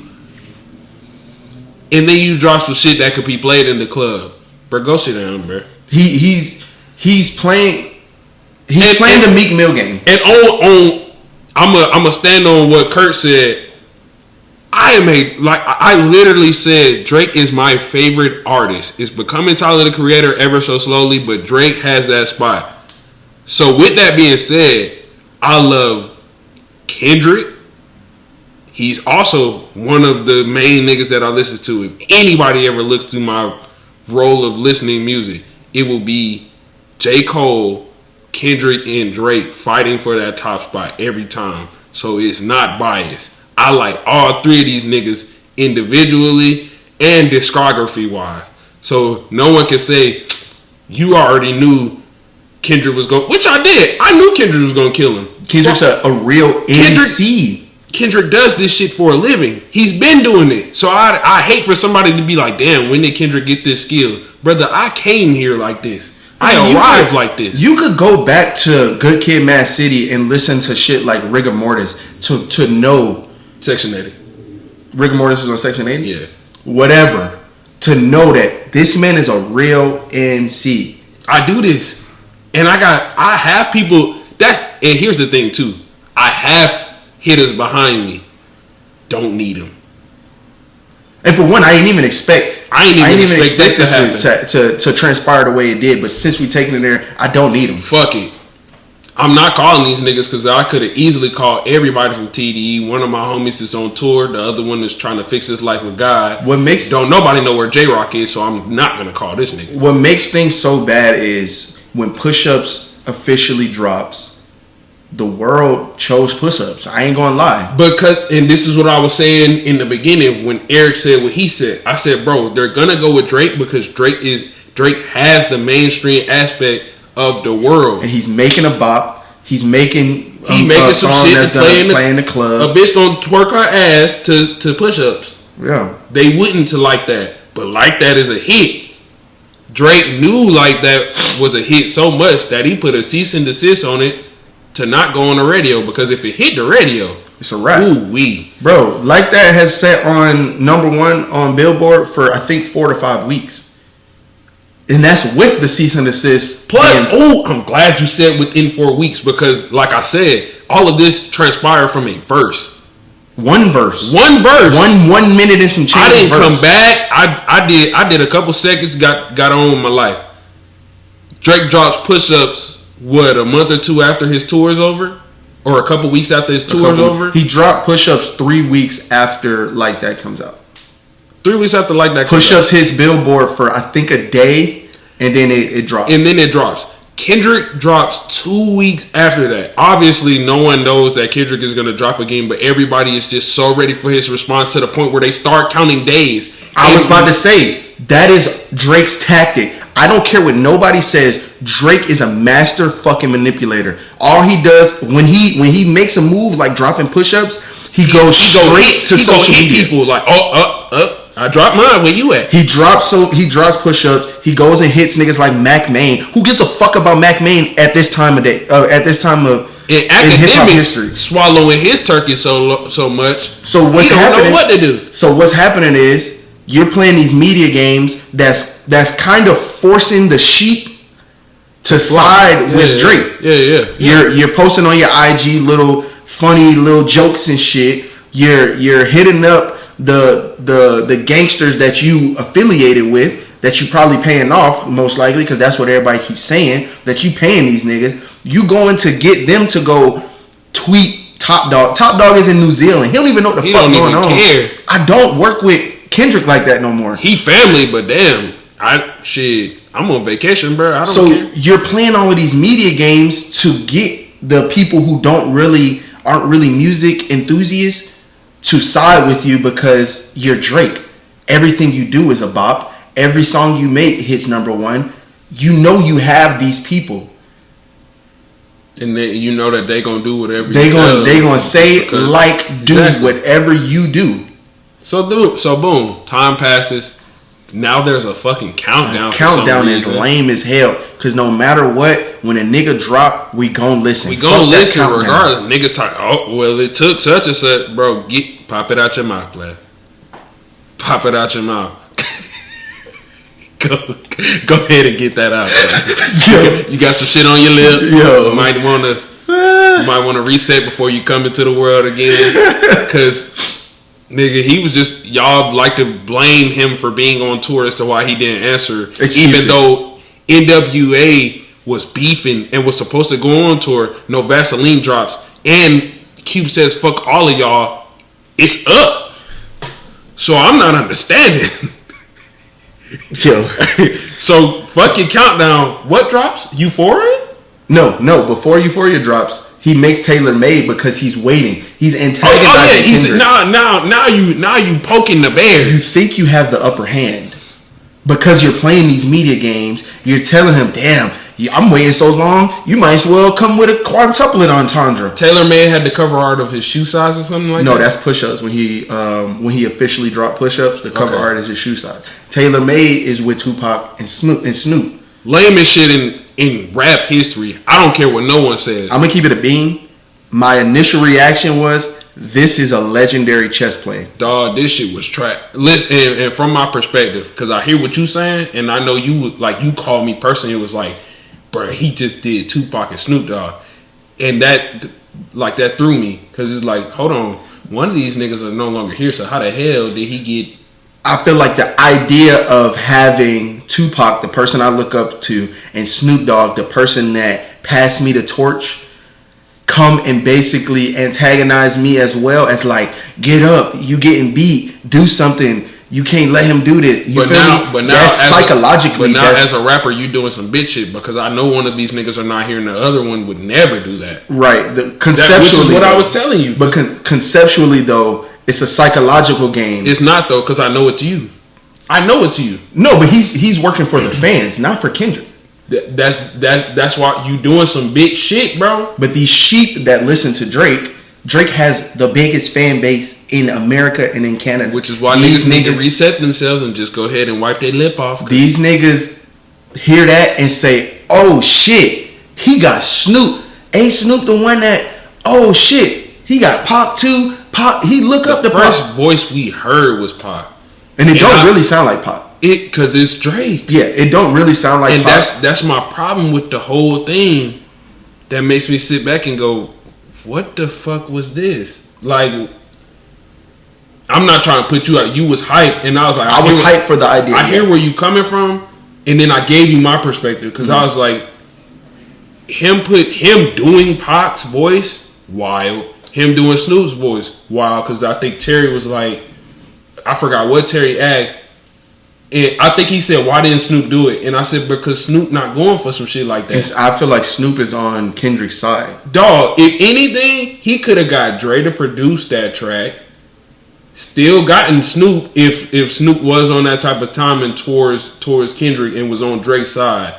and then you drop some shit that could be played in the club, bro. Go sit down, bro. He's playing. He's playing the Meek Mill game. And I'm a stand on what Kurt said. I literally said Drake is my favorite artist. It's becoming Tyler the Creator ever so slowly, but Drake has that spot. So with that being said, I love Kendrick. He's also one of the main niggas that I listen to. If anybody ever looks through my roll of listening music, it will be J. Cole, Kendrick, and Drake fighting for that top spot every time. So it's not biased. I like all three of these niggas individually and discography wise. So no one can say you already knew Kendrick was going, which I did. I knew Kendrick was going to kill him. Kendrick's a real MC. Kendrick does this shit for a living. He's been doing it. So I hate for somebody to be like, damn, when did Kendrick get this skill? Brother, I came here like this. I arrived like this. You could go back to Good Kid, Mad City and listen to shit like Rigor Mortis to know. Section 80. Rigor Mortis is on Section 80? Yeah. Whatever. To know that this man is a real MC. I do this. And I have people, and here's the thing too. I have hitters behind me. Don't need them. And for one, I didn't even expect this to happen. To transpire the way it did. But since we taking it there, I don't need them. Fuck it. I'm not calling these niggas because I could have easily called everybody from TDE. One of my homies is on tour. The other one is trying to fix his life with God. Don't nobody know where J-Rock is, so I'm not going to call this nigga. What makes things so bad is when Push-Ups officially drops, the world chose Push-Ups. I ain't gonna lie. And this is what I was saying in the beginning when Eric said what he said. I said, bro, they're gonna go with Drake because Drake has the mainstream aspect of the world, and he's making a bop. He's making some shit that's play in the club. A bitch gonna twerk her ass to Push-Ups. Yeah, they wouldn't to Like That, but Like That is a hit. Drake knew Like That was a hit so much that he put a cease and desist on it to not go on the radio, because if it hit the radio, it's a wrap. Ooh-wee. Bro, Like That has sat on #1 on Billboard for I think 4 to 5 weeks. And that's with the cease and desist. Plus, I'm glad you said within 4 weeks, because like I said, all of this transpired from a verse. One verse. 1 minute and some change. I didn't come back. I did a couple seconds, got on with my life. Drake drops Push-Ups, what, a month or two after his tour is over? Or a couple weeks after his tour is over? He dropped Push-Ups 3 weeks after Like That comes out. 3 weeks after Like That comes out. Push-Ups hits Billboard for I think a day, and then it drops. Kendrick drops 2 weeks after that. Obviously, no one knows that Kendrick is going to drop again, but everybody is just so ready for his response to the point where they start counting days. I was about to say, that is Drake's tactic. I don't care what nobody says. Drake is a master fucking manipulator. All he does when he makes a move like dropping Push-Ups, he goes straight to social media. People like, I dropped mine. Where you at? He drops Push-Ups. He goes and hits niggas like Mac Main. Who gives a fuck about Mac Main at this time of day? At this time of in hip-hop history, swallowing his turkey so much. So what's happening? Don't know what to do. So what's happening is you're playing these media games that's kind of forcing the sheep to side with Drake. Yeah. You're posting on your IG little funny little jokes and shit. You're hitting up the gangsters that you affiliated with, that you probably paying off most likely, because that's what everybody keeps saying, that you paying these niggas. You going to get them to go tweet Top Dog. Top Dog is in New Zealand. He don't even know what the fuck going on. Care. I don't work with Kendrick like that no more. He family, but damn, I'm on vacation, bro. I don't care. So you're playing all of these media games to get the people who aren't really music enthusiasts to side with you because you're Drake. Everything you do is a bop. Every song you make hits #1. You know you have these people. And then you know that they gonna do whatever they gonna say, like, do whatever you do. So boom, time passes. Now there's a fucking countdown. Countdown is lame as hell. Cause no matter what, when a nigga drop, we gon' listen. We gon' listen regardless. Niggas talk. Oh well, it took such and such, bro. Pop it out your mouth, lad. Pop it out your mouth. Go ahead and get that out. You got some shit on your lip. Yo. You might want to reset before you come into the world again. Cause nigga, he was just, y'all like to blame him for being on tour as to why he didn't answer. Excuses. Even though NWA was beefing and was supposed to go on tour, no Vaseline drops, and Cube says fuck all of y'all it's up. So I'm not understanding. Yo. So fuck your countdown. What drops? Euphoria? No. Before Euphoria drops, he makes Taylor Made because he's waiting. He's antagonizing Kendrick. Now you poking the bear. You think you have the upper hand because you're playing these media games. You're telling him, "Damn, I'm waiting so long. You might as well come with a quintuplet entendre." Taylor Made had the cover art of his shoe size or something like that. No, that's Push-Ups. When he officially dropped Push-Ups, the cover art is his shoe size. Taylor Made is with Tupac and Snoop. Lamest shit in rap history. I don't care what no one says. I'm gonna keep it a bean. My initial reaction was, this is a legendary chess play. Dog, this shit was trash. Listen, and from my perspective, because I hear what you saying, and I know you called me personally. It was like, bro, he just did Tupac and Snoop Dogg, and that threw me because it's like, hold on, one of these niggas are no longer here. So how the hell did he get? I feel like the idea of having Tupac, the person I look up to, and Snoop Dogg, the person that passed me the torch, come and basically antagonize me as well as like, get up, you getting beat, do something, you can't let him do this. You feel me? That's psychologically. As a rapper, you doing some bitch shit because I know one of these niggas are not here and the other one would never do that. Right. Conceptually, which is what I was telling you. But conceptually though, it's a psychological game. It's not though, because I know it's you. I know it's you. No, but he's working for the fans, not for Kendrick. That's why you doing some big shit, bro. But these sheep that listen to Drake has the biggest fan base in America and in Canada. Which is why niggas need to reset themselves and just go ahead and wipe their lip off. These niggas hear that and say, "Oh shit, he got Snoop. Ain't Snoop the one that? Oh shit, he got Pop too. Pop. He look up the first Pop. voice we heard was Pop, and it don't really sound like Pop. Because it's Drake. Yeah, it don't really sound like and Pop. That's my problem with the whole thing. That makes me sit back and go, what the fuck was this? Like, I'm not trying to put you out. You was hyped, and I was like, I was hyped for the idea. I hear where you coming from, and then I gave you my perspective because I was like, him doing Pac's voice, wild. Him doing Snoop's voice, wild. Because I think Terry was like, I forgot what Terry asked. And I think he said, why didn't Snoop do it? And I said, because Snoop not going for some shit like that. I feel like Snoop is on Kendrick's side. Dog, if anything, he could have got Dre to produce that track. Still gotten Snoop if Snoop was on that type of timing towards Kendrick and was on Drake's side.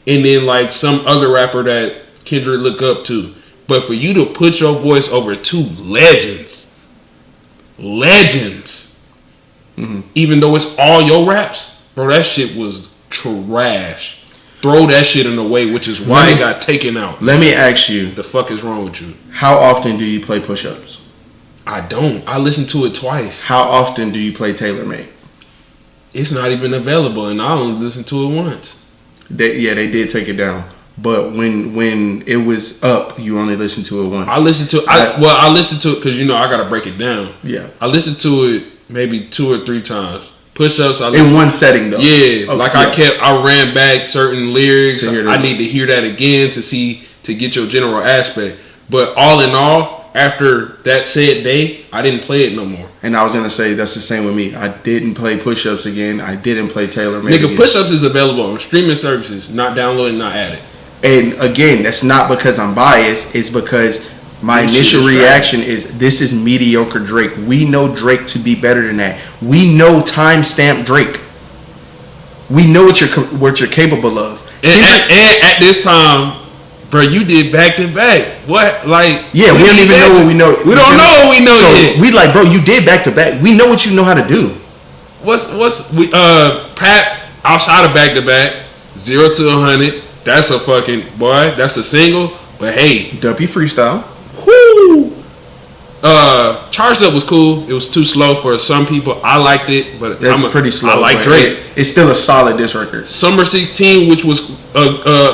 And then like some other rapper that Kendrick look up to. But for you to put your voice over two legends. Mm-hmm. Even though it's all your raps, bro, that shit was trash. Throw that shit in the way, which is why it got taken out. Let me ask you, the fuck is wrong with you? How often do you play Push-Ups? I don't. I listened to it twice. How often do you play Taylor Made? It's not even available, and I only listened to it once. They did take it down, but when it was up, you only listened to it once. I listened to I listened to it because I gotta break it down. Yeah, I listened to it maybe 2 or 3 times. Push-Ups, in one setting though. Yeah, I ran back certain lyrics. I need to hear that again to get your general aspect. But all in all, after that said day, I didn't play it no more. And I was gonna say that's the same with me. I didn't play Push-Ups again. I didn't play Taylor Made. Nigga, Push-Ups is available on streaming services, not downloaded, not added. And again, that's not because I'm biased. It's because my initial reaction is this is mediocre Drake. We know Drake to be better than that. We know timestamp Drake. We know what you're capable of. And at this time, bro, you did back to back. What? Like, yeah, we don't even know what we know. We don't know what we know yet. We like, bro, you did back to back. We know what you know how to do. Pat outside of back to back, 0 to 100. That's a fucking boy. That's a single. But hey, Duppy freestyle. Whoo! Charged Up was cool. It was too slow for some people. I liked it, but that's pretty slow. I like Drake. It's still a solid diss record. Summer 16, which was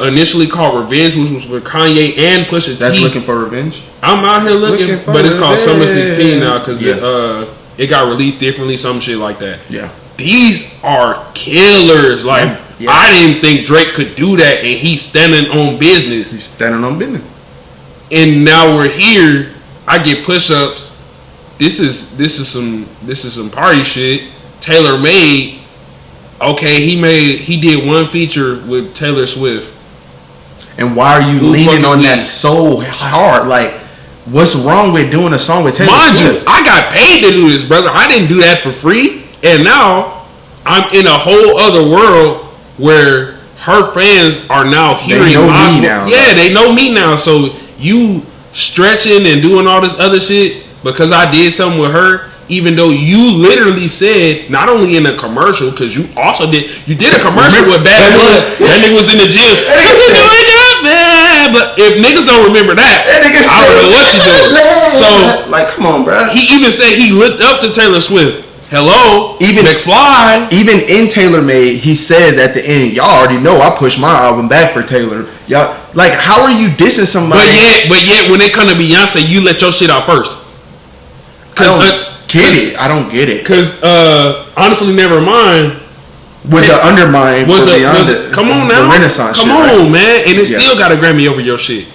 initially called Revenge, which was for Kanye and Pusha T. That's Looking for Revenge. I'm out here looking but it's called Summer 16 now because it got released differently, some shit like that. Yeah, these are killers. Like I didn't think Drake could do that, and he's standing on business. He's standing on business. And now we're here. I get Push-Ups. this is some party shit. Taylor made. Okay, he did one feature with Taylor Swift. And why are you leaning on that so hard? Like, what's wrong with doing a song with Taylor Swift? Mind you, I got paid to do this, brother. I didn't do that for free. And now I'm in a whole other world where her fans are now hearing they know me now. Yeah, they know me now. So you stretching and doing all this other shit because I did something with her, even though you literally said, not only in a commercial, because you did a commercial with Bad Blood. That nigga was in the gym. But if niggas don't remember that, I don't know what you doing. So, like, come on, bro. He even said he looked up to Taylor Swift. Hello, even McFly. Even in Taylor Made, he says at the end, "Y'all already know I pushed my album back for Taylor." Y'all, like, how are you dissing somebody? But yet, when they come to Beyonce, you let your shit out first. I don't get it. Because honestly, never mind. Was an undermine for Beyonce. Come on now, the Renaissance. Come shit, on, right? man, and it still got a Grammy over your shit.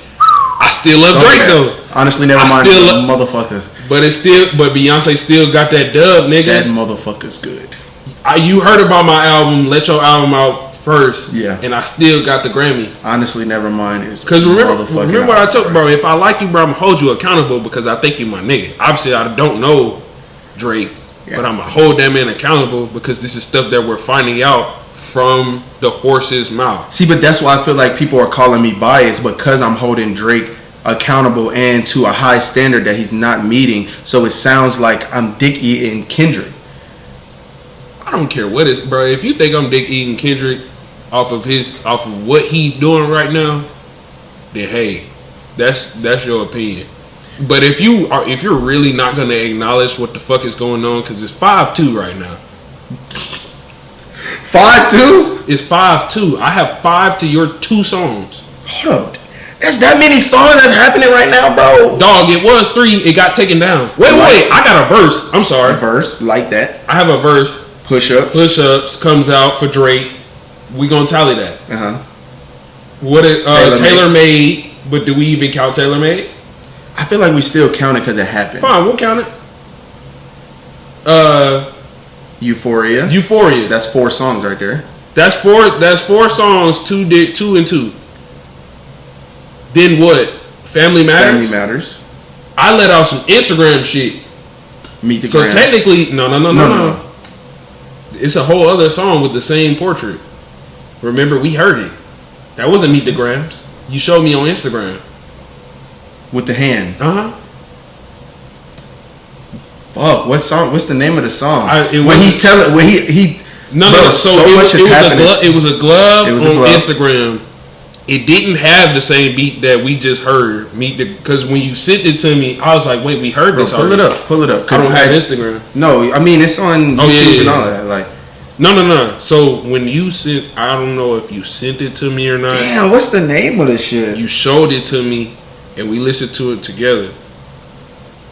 I still love Drake though. Honestly, never mind. Motherfucker. But Beyonce still got that dub, nigga. That motherfucker's good. You heard about my album. Let your album out first. Yeah. And I still got the Grammy. Honestly, never mind. Because remember what I told, bro. If I like you, bro, I'm gonna hold you accountable because I think you my nigga. Obviously, I don't know Drake, but I'm gonna hold that man accountable because this is stuff that we're finding out from the horse's mouth. See, but that's why I feel like people are calling me biased because I'm holding Drake accountable and to a high standard that he's not meeting. So it sounds like I'm dick eating Kendrick. I don't care what is, bro. If you think I'm dick eating Kendrick off of what he's doing right now, then hey, that's your opinion. But if you're really not gonna acknowledge what the fuck is going on, because it's 5-2 right now. 5-2? It's 5-2. I have 5 to your 2 songs. Hold up. There's that many songs that's happening right now, bro. Dog, it was 3. It got taken down. Wait. I got a verse. I'm sorry. A verse like that. I have a verse. Push-ups comes out for Drake. We gonna tally that. What Taylor Made? But do we even count Taylor Made? I feel like we still count it because it happened. Fine, we'll count it. Euphoria. That's 4 songs right there. That's 4 songs. 2 and 2. Then what? Family Matters. I let out some Instagram shit. Meet the So Grams. technically, no. It's a whole other song with the same portrait. Remember, we heard it. That wasn't Meet the Grams. You showed me on Instagram. With the hand. Fuck, what song? What's the name of the song? It was a glove on Instagram. It didn't have the same beat that we just heard. Because when you sent it to me, I was like, wait, we heard this already. Pull it up. I don't have Instagram. No, I mean, it's on YouTube and all that. Like, No. So when you sent, I don't know if you sent it to me or not. Damn, what's the name of this shit? You showed it to me, and we listened to it together.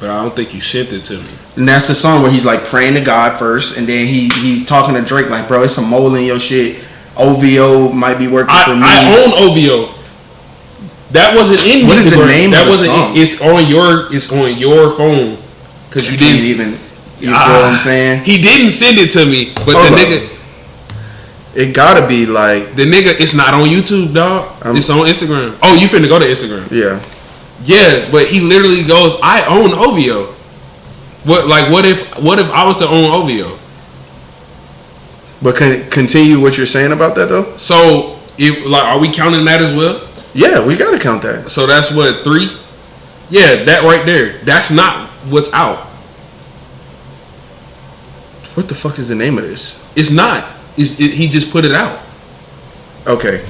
But I don't think you sent it to me. And that's the song where he's like praying to God first, and then he's talking to Drake like, bro, it's some mole in your shit. OVO might be working for me. I own OVO. That wasn't in. What is the name of the song? It's on your phone because you didn't even. You feel what I'm saying? He didn't send it to me, but the nigga. It gotta be like the nigga. It's not on YouTube, dog. It's on Instagram. Oh, you finna go to Instagram? Yeah, but he literally goes, "I own OVO." What if I was to own OVO? But continue what you're saying about that though. So, are we counting that as well? Yeah, we gotta count that. So that's what 3. Yeah, that right there. That's not what's out. What the fuck is the name of this? It's not. He just put it out. Okay,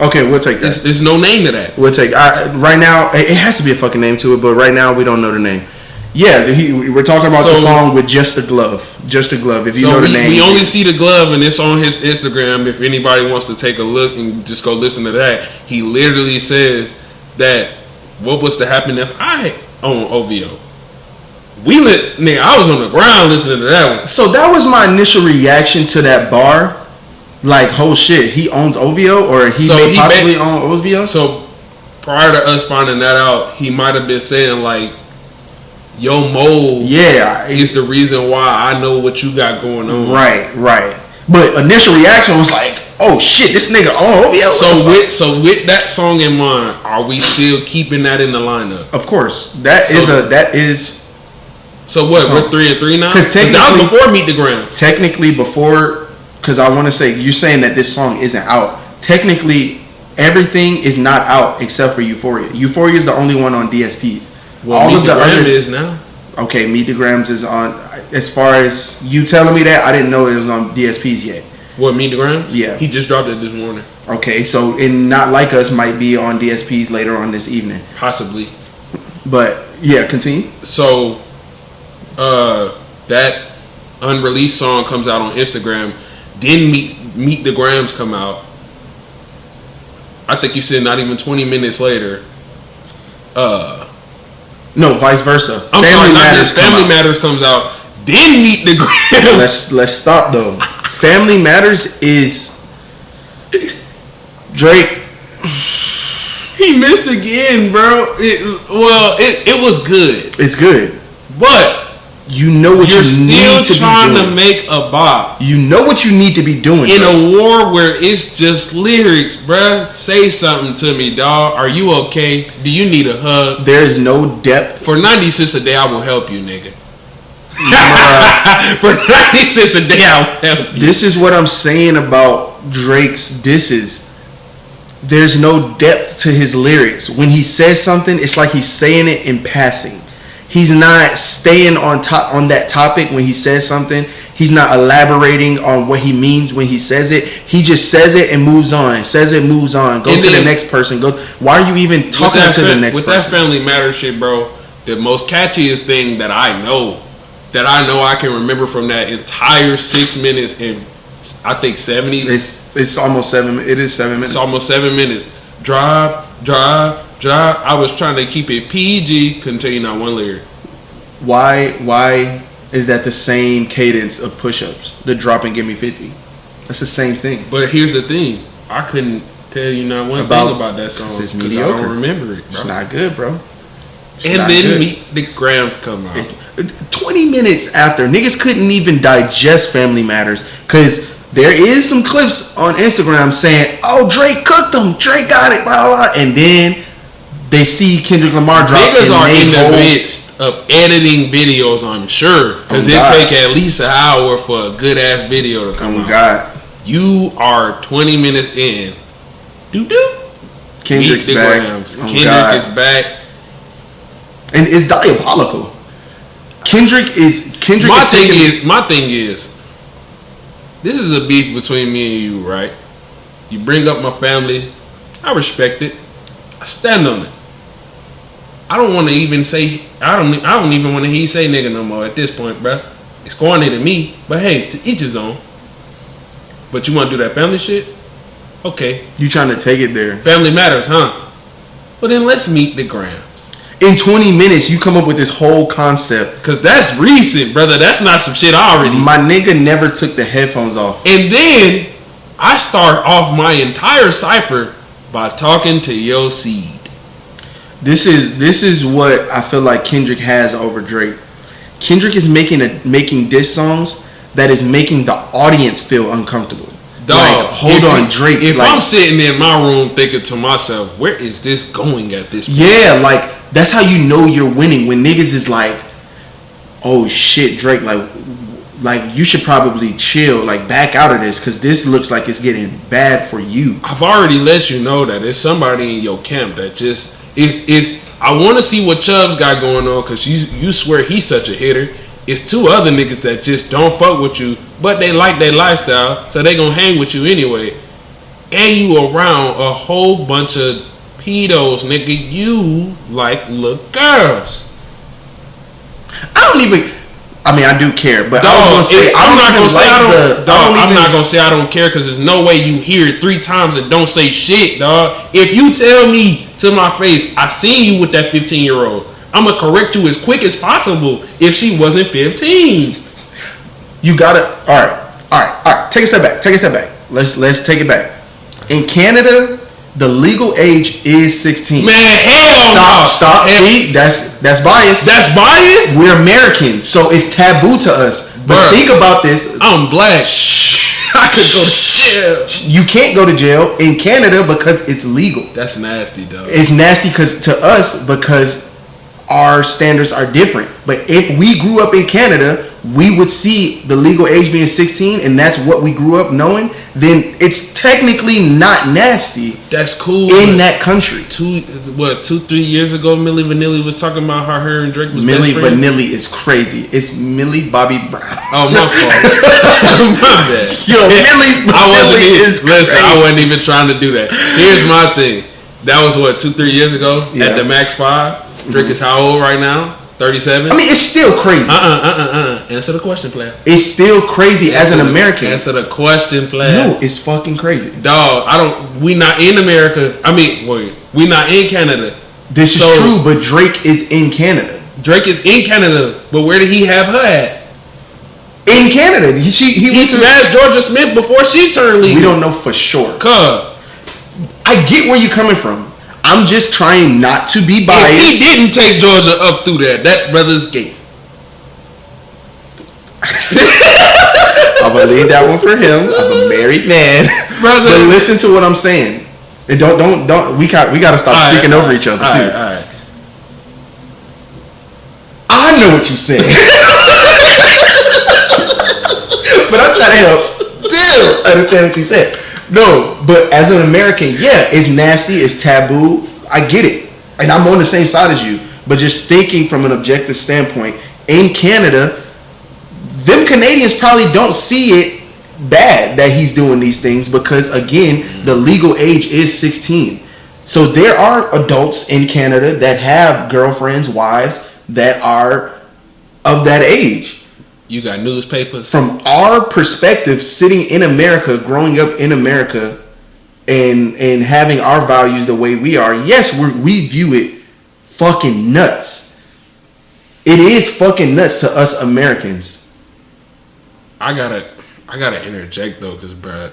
we'll take that. There's no name to that. We'll take. Right now, it has to be a fucking name to it, but right now we don't know the name. Yeah, we're talking about the song with just the glove. Just the glove. If you know the name. We only see the glove, and it's on his Instagram. If anybody wants to take a look and just go listen to that, he literally says that what was to happen if I own OVO. I was on the ground listening to that one. So that was my initial reaction to that bar. Like, oh shit, he owns OVO, or he may possibly own OVO? So prior to us finding that out, he might have been saying like, your mode Yeah, is the reason why I know what you got going on. Right. But initial reaction was like, oh shit, this nigga. Oh yeah. So with that song in mind, are we still keeping that in the lineup? Of course, that is. So what? We're 3-3 now. Because that was before Meet the Grams. Technically, before, because I want to say you're saying that this song isn't out. Technically, everything is not out except for Euphoria. Euphoria is the only one on DSPs. Well, all of the other is now. Okay, Meet the Grams is on. As far as you telling me that, I didn't know it was on DSPs yet. What, Meet the Grams? Yeah, he just dropped it this morning. Okay, so and Not Like Us might be on DSPs later on this evening, possibly. But yeah, continue. So, that unreleased song comes out on Instagram. Then Meet the Grams come out. I think you said not even 20 minutes later. No, vice versa. Family Matters comes out. Then Meet the Grams. Let's stop though. Family Matters is Drake. He missed again, bro. It was good. It's good, but you know what you need to be doing. You're still trying to make a bop. You know what you need to be doing in a war where it's just lyrics, bruh. Say something to me, dog. Are you okay? Do you need a hug? There's no depth. For 90 cents a day, I will help you, nigga. For 90 cents a day, I will help you. This is what I'm saying about Drake's disses. There's no depth to his lyrics. When he says something, it's like he's saying it in passing. He's not staying on that topic when he says something. He's not elaborating on what he means when he says it. He just says it and moves on. Says it, moves on. Go to the next person. Why are you even talking to the next person? With that Family Matters shit, bro, the most catchiest thing that I know I can remember from that entire 6 minutes and I think 70. It's almost 7. It is 7 minutes. It's almost 7 minutes. Drive. I was trying to keep it PG. Couldn't tell you not one lyric. Why is that the same cadence of push-ups? The drop and give me 50. That's the same thing. But here's the thing. I couldn't tell you not one thing about that song. It's mediocre. I don't remember it, bro. It's not good, bro. And then Meet the Grams come out. It's 20 minutes after. Niggas couldn't even digest Family Matters because there is some clips on Instagram saying, oh, Drake cooked them. Drake got it, blah, blah, blah. And then they see Kendrick Lamar drop. Niggas are in the midst of editing videos, I'm sure. Because it take at least an hour for a good-ass video to come out. God. You are 20 minutes in. Doop. Kendrick's back. Kendrick is back. And it's diabolical. My thing is, this is a beef between me and you, right? You bring up my family. I respect it. I stand on it. I don't want to even say. I don't even want to hear you say nigga no more at this point, bro. It's corny to me, but hey, to each his own. But you want to do that family shit? Okay. You trying to take it there? Family Matters, huh? Well, then let's Meet the Grams. In 20 minutes, you come up with this whole concept. Because that's recent, brother. That's not some shit already. My nigga never took the headphones off. And then I start off my entire cipher by talking to Yo Seed. This is what I feel like Kendrick has over Drake. Kendrick is making diss songs that is making the audience feel uncomfortable. Dog, hold on, Drake. If I'm sitting in my room thinking to myself, where is this going at this point? Yeah, that's how you know you're winning when niggas is like, oh shit, Drake, like you should probably chill, back out of this because this looks like it's getting bad for you. I've already let you know that there's somebody in your camp that just is. I want to see what Chubbs got going on because you swear he's such a hitter. It's two other niggas that just don't fuck with you, but they like their lifestyle, so they gonna hang with you anyway. And you around a whole bunch of pedos, nigga. You like little girls. I do care, but I'm not gonna say I don't care because there's no way you hear it 3 times and don't say shit, dog. If you tell me to my face, I seen you with that 15-year-old, I'm gonna correct you as quick as possible. If she wasn't 15, you gotta. All right. Take a step back. Let's take it back. In Canada, The legal age is 16. Man, hell no. Stop. See, that's bias. That's bias? We're American, so it's taboo to us. But Bruh, think about this. I'm black. I could go to jail. You can't go to jail in Canada because it's legal. That's nasty, though. It's nasty to us because our standards are different. But if we grew up in Canada, we would see the legal age being 16, and that's what we grew up knowing. Then it's technically not nasty. That's cool. In that country. 2-3 years ago, Milli Vanilli was talking about how her and Drake was Milli best friends. Vanilli is crazy. It's Millie Bobby Brown. Oh, my fault. My bad. Yo, Milli Vanilli is crazy. Listen, I wasn't even trying to do that. Here's my thing. That was 2-3 years ago at the Max 5. Drake is how old right now? 37? I mean, it's still crazy. Answer the question, player. It's still crazy as an American. Answer the question, player. No, it's fucking crazy. Dog, we not in America. I mean, we not in Canada. This is true, but Drake is in Canada. Drake is in Canada, but where did he have her at? In Canada. He smashed Georgia Smith before she turned legal. We don't know for sure. I get where you're coming from. I'm just trying not to be biased. If he didn't take Georgia up through there, that brother's gay. I'm gonna leave that one for him. I'm a married man, brother. But listen to what I'm saying, and don't. We gotta stop speaking over each other too. All right. I know what you're saying, but I'm trying to help Dill understand what you said. No, but as an American, yeah, it's nasty, it's taboo. I get it. And I'm on the same side as you. But just thinking from an objective standpoint, in Canada, them Canadians probably don't see it bad that he's doing these things because, again, the legal age is 16. So there are adults in Canada that have girlfriends, wives that are of that age. You got newspapers. From our perspective, sitting in America, growing up in America, and having our values the way we are, yes, we view it fucking nuts. It is fucking nuts to us Americans. I gotta interject though, because bruh,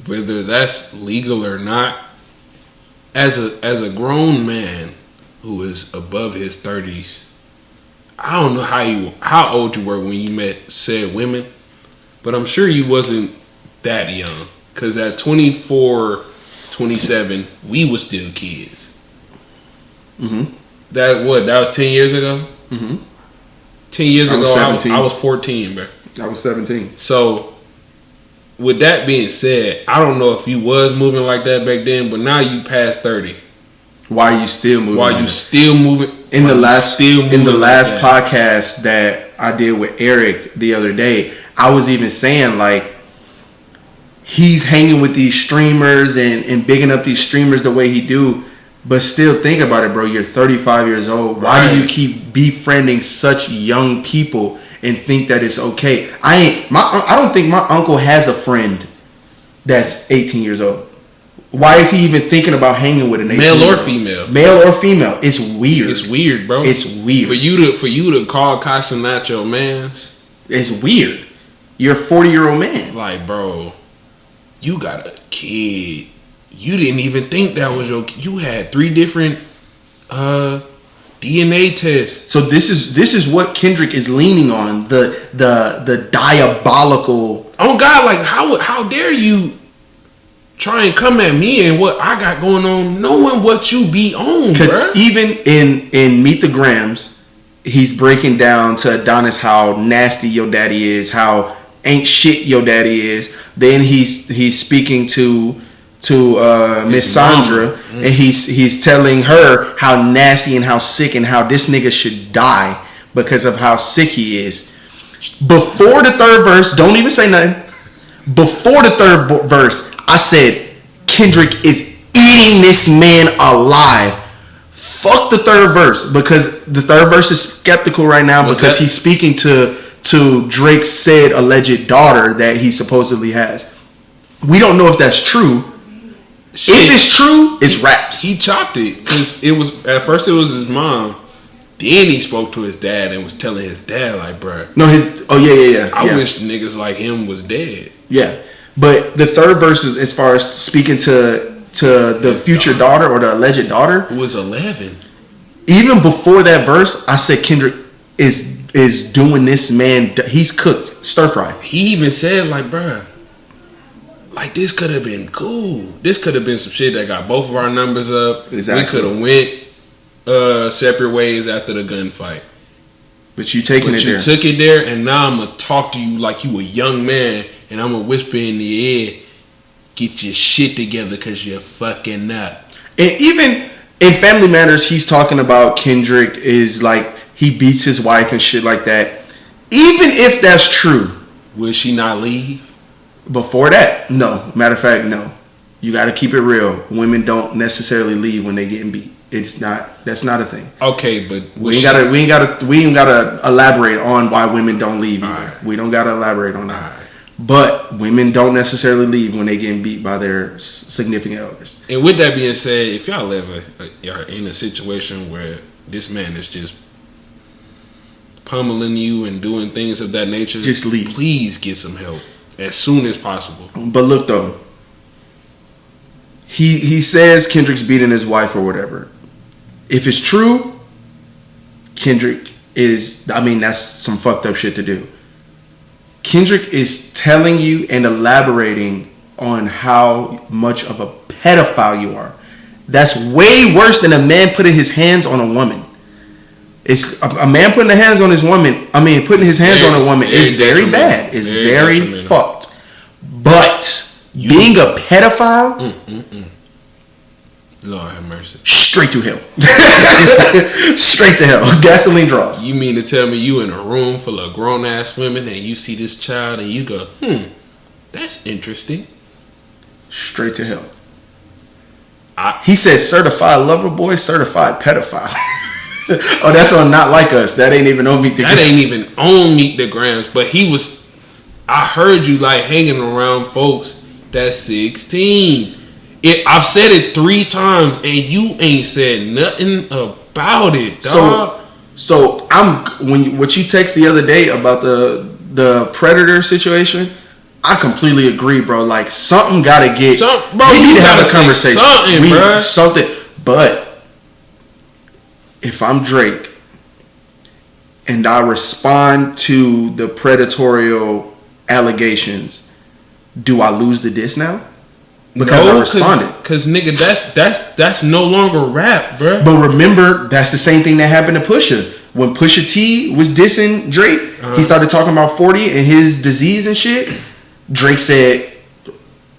whether that's legal or not, as a grown man who is above his 30s. I don't know how old you were when you met said women, but I'm sure you wasn't that young. Cause at 24, 27, we was still kids. Mm-hmm. That was 10 years ago? Mm-hmm. 10 years ago, I was 14, bro. I was 17. So, with that being said, I don't know if you was moving like that back then, but now you past 30. Why are you still moving? In the last podcast that I did with Eric the other day, I was even saying like he's hanging with these streamers and bigging up these streamers the way he do, but still think about it, bro. You're 35 years old. Why do you keep befriending such young people and think that it's okay? I don't think my uncle has a friend that's 18 years old. Why is he even thinking about hanging with an 18-year-old? Male or female? Male or female. It's weird. It's weird, bro. It's weird. For you to call Casanat your mans. It's weird. You're a 40-year-old man. Like, bro, you got a kid. You didn't even think that was your kid. You had 3 different DNA tests. So this is what Kendrick is leaning on. The diabolical. Oh God, like how dare you try and come at me and what I got going on, knowing what you be on, because even in Meet the Grams, he's breaking down to Adonis how nasty your daddy is, how ain't shit your daddy is. Then he's speaking to Miss Sandra, and he's telling her how nasty and how sick and how this nigga should die because of how sick he is. Before the third verse, don't even say nothing. Before the third verse, I said Kendrick is eating this man alive. Fuck the third verse, because the third verse is skeptical right now because he's speaking to Drake's said alleged daughter that he supposedly has. We don't know if that's true. Shit. If it's true, it's raps. He chopped it because at first it was his mom. Then he spoke to his dad and was telling his dad like, bruh. No, yeah. I wish niggas like him was dead. Yeah, but the third verse is as far as speaking to to the future daughter or the alleged daughter, who was 11. Even before that verse, I said Kendrick is doing this man. He's cooked, stir fry. He even said like, bruh, like this could have been cool. This could have been some shit that got both of our numbers up. Exactly. We could have went separate ways after the gunfight. But you taking it there. You took it there, and now I'm gonna talk to you like you a young man, and I'm gonna whisper in your ear, get your shit together because you're fucking up. And even in Family Matters, he's talking about Kendrick is like he beats his wife and shit like that. Even if that's true, will she not leave? Before that, no. Matter of fact, no. You got to keep it real. Women don't necessarily leave when they getting beat. It's not. That's not a thing. Okay, but we ain't gotta elaborate on why women don't leave either. Right. We don't gotta elaborate on that. Right. But women don't necessarily leave when they getting beat by their significant others. And with that being said, if y'all ever are in a situation where this man is just pummeling you and doing things of that nature, just leave. Please get some help as soon as possible. But look though, he says Kendrick's beating his wife or whatever. If it's true, Kendrick is, I mean, that's some fucked up shit to do. Kendrick is telling you and elaborating on how much of a pedophile you are. That's way worse than a man putting his hands on a woman. It's a man putting his hands on his woman. I mean, putting his hands on a woman is very bad. It's very fucked. But being a pedophile, Lord have mercy. Straight to hell. Straight to hell. Gasoline draws. You mean to tell me you in a room full of grown ass women and you see this child and you go, that's interesting. Straight to hell. He says certified lover boy, certified pedophile. Oh, that's on Not Like Us. That ain't even on Meet the Grams. That ain't even on Meet the Grams. But he was, I heard you like hanging around folks that's 16. I've said it 3 times and you ain't said nothing about it, dog. So what you text the other day about the predator situation, I completely agree, bro. Like something gotta get. Bro, we need to have a conversation. Something. But if I'm Drake and I respond to the predatorial allegations, do I lose the diss now? Because I responded. Because nigga, that's no longer rap, bro. But remember, that's the same thing that happened to Pusha. When Pusha T was dissing Drake, he started talking about 40 and his disease and shit. Drake said,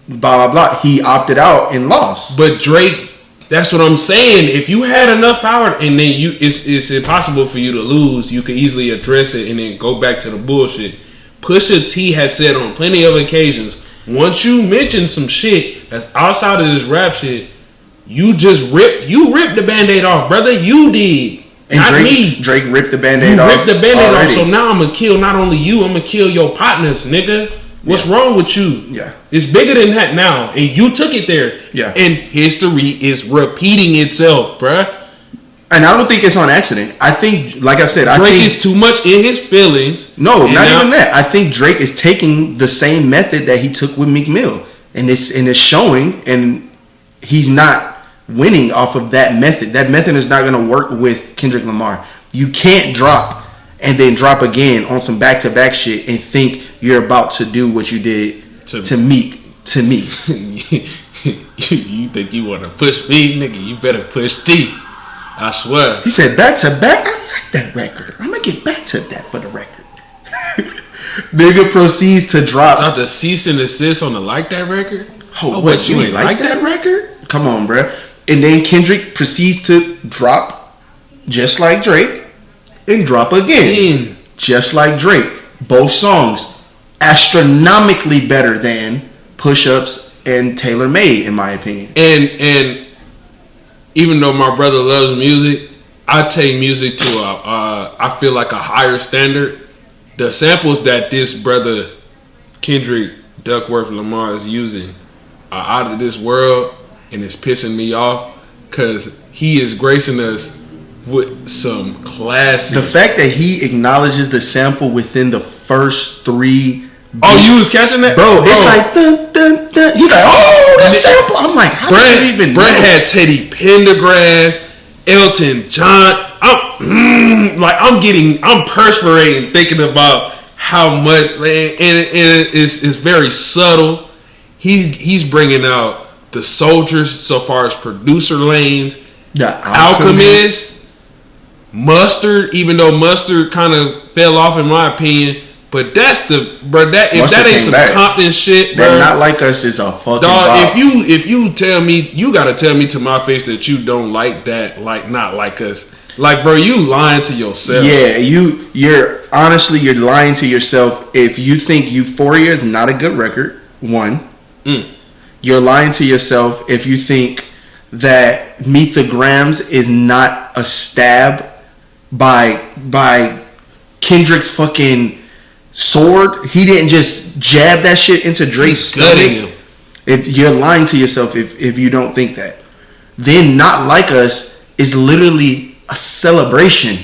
blah, blah, blah. He opted out and lost. But Drake, that's what I'm saying. If you had enough power and then it's impossible for you to lose, you could easily address it and then go back to the bullshit. Pusha T has said on plenty of occasions, once you mention some shit that's outside of this rap shit, you ripped the Band-Aid off, brother. You did. And not me. Drake ripped the Band-Aid off. You ripped the Band-Aid off, so now I'm going to kill not only you, I'm going to kill your partners, nigga. What's wrong with you? Yeah. It's bigger than that now, and you took it there. Yeah. And history is repeating itself, bruh. And I don't think it's on accident. I think, like I said, Drake is too much in his feelings. No, not even that. I think Drake is taking the same method that he took with Meek Mill, and it's showing, and he's not winning off of that method. That method is not going to work with Kendrick Lamar. You can't drop and then drop again on some back-to-back shit and think you're about to do what you did to Meek. To me. You think you want to push me, nigga? You better push T. I swear. He said back to back. I like that record. I'm gonna get back to that for the record. Nigga proceeds to drop the cease and desist on the Like That record. Oh, what, you ain't like that record? Come on, bro. And then Kendrick proceeds to drop just like Drake and drop again just like Drake. Both songs astronomically better than Push Ups and Tailor Made, in my opinion. And even though my brother loves music, I take music to I feel like a higher standard. The samples that this brother Kendrick Duckworth Lamar is using are out of this world, and it's pissing me off because he is gracing us with some classic. The fact that he acknowledges the sample within the first 3 Oh, you was catching that, bro? It's like dun, dun, dun. He's like, oh, the sample. I'm like, how did you even? Brett had Teddy Pendergrass, Elton John. I'm perspirating thinking about how much, and it's very subtle. He's bringing out the soldiers so far as producer lanes. The Alchemist, Mustard, even though Mustard kind of fell off in my opinion, but that's the bro. That if Mustard that ain't some back. Compton shit, bro. That Not Like Us is a fucking dog. bop. If you tell me, you gotta tell me to my face that you don't like that, like Not Like Us. Like, bro, you lying to yourself. Yeah, you're honestly you're lying to yourself if you think Euphoria is not a good record. One, you're lying to yourself if you think that Meet the Grams is not a stab by Kendrick's fucking sword. He didn't just jab that shit into Drake's stomach. If you're lying to yourself if you don't think that, then Not Like Us is literally a celebration.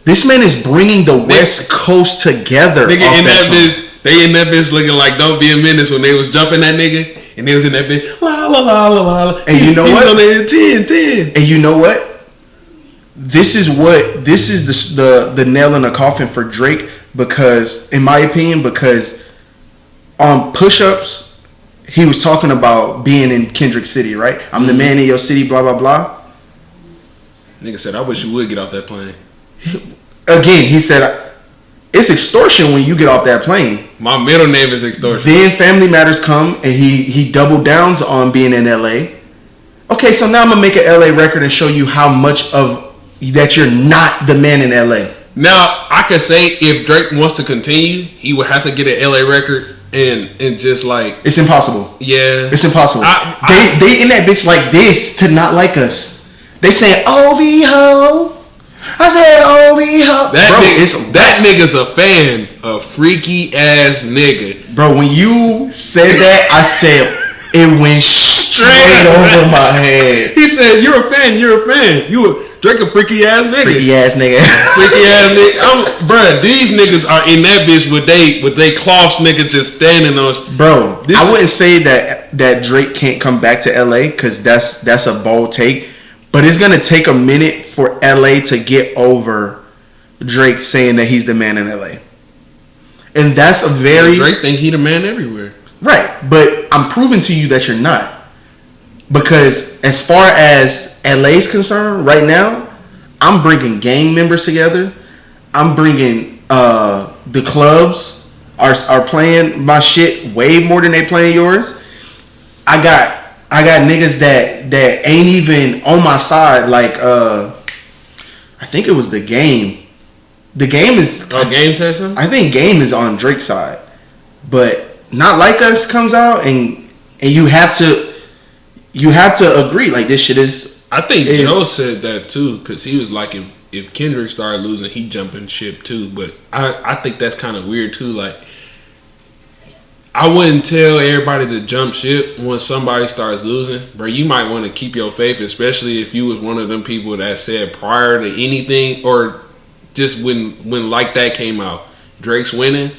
This man is bringing the West Coast together. Nigga in that bitch, they in that bitch looking like Don't Be a Menace when they was jumping that nigga, and they was in that bitch. La la la la la. And you know what? 10. And you know what? This is the nail in the coffin for Drake, because, in my opinion, because on Push-Ups, he was talking about being in Kendrick City, right? I'm the man in your city, blah blah blah. Nigga said, I wish you would get off that plane. Again, he said, it's extortion when you get off that plane. My middle name is extortion. Then Family Matters come, and he doubled downs on being in LA. Okay, so now I'm gonna make an LA record and show you how much of that you're not the man in LA. Now I could say if Drake wants to continue, he would have to get an LA record and just like, it's impossible. Yeah, it's impossible. They in that bitch like this to Not Like Us. They saying OVO. I said OVO. That nigga's a fan, a freaky ass nigga. Bro, when you said that, I said it went straight over my head. He said, "You're a fan. You a Drake a freaky ass nigga. Freaky ass nigga. Freaky ass nigga. Bruh, these niggas are in that bitch with they cloths nigga just standing on. Bro, I wouldn't say that Drake can't come back to LA because that's a bold take. But it's gonna take a minute for LA to get over Drake saying that he's the man in LA. And that's a very Drake think he the man everywhere. Right. But I'm proving to you that you're not. Because as far as LA's concerned, right now, I'm bringing gang members together. I'm bringing the clubs are playing my shit way more than they playing yours. I got niggas that ain't even on my side. Like I think it was The Game. The Game is Game session. I think Game is on Drake's side, but Not Like Us comes out and you have to agree like this shit is. I think Joe said that too because he was like if Kendrick started losing, he jumping ship too. But I think that's kind of weird too. Like, I wouldn't tell everybody to jump ship when somebody starts losing. Bro, you might want to keep your faith, especially if you was one of them people that said prior to anything or just when Like That came out, Drake's winning,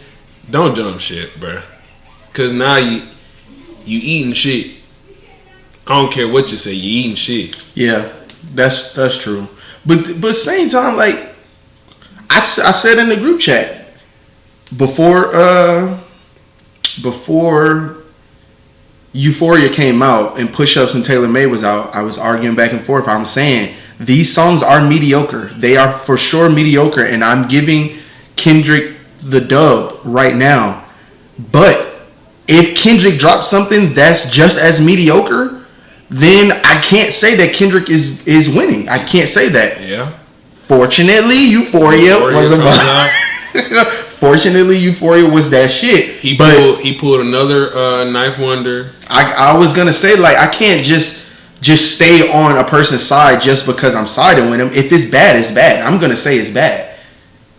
don't jump ship, bro. Because now you eating shit. I don't care what you say, you eating shit. Yeah, that's true. But same time, like I said in the group chat before Euphoria came out and Push-Ups and Taylor Made was out, I was arguing back and forth. I'm saying these songs are mediocre. They are for sure mediocre, and I'm giving Kendrick the dub right now. But if Kendrick drops something that's just as mediocre, then I can't say that Kendrick is winning. I can't say that. Yeah. Fortunately, Euphoria was about. Fortunately, Euphoria was that shit. He pulled another Knife Wonder. I was gonna say, like, I can't just stay on a person's side just because I'm siding with him. If it's bad, it's bad. I'm gonna say it's bad.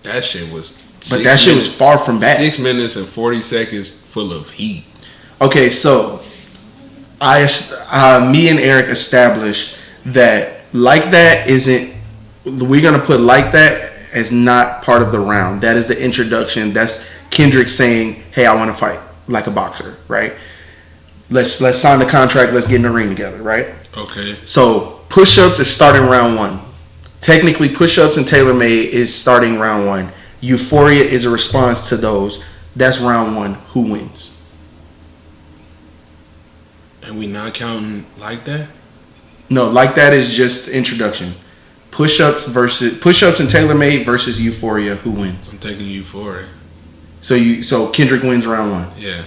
That shit was. But that shit was far from bad. 6 minutes and 40 seconds full of heat. Okay, so me and Eric established that Like That isn't. We're gonna put Like That as not part of the round. That is the introduction. That's Kendrick saying, "Hey, I want to fight like a boxer." Right? Let's sign the contract. Let's get in the ring together. Right? Okay. So push-ups is starting round 1. Technically, push-ups and TaylorMade is starting round 1. Euphoria is a response to those. That's round 1. Who wins? And we not counting like that? No, like that is just introduction. Push-ups and TaylorMade versus Euphoria. Who wins? I'm taking Euphoria. So Kendrick wins round 1. Yeah.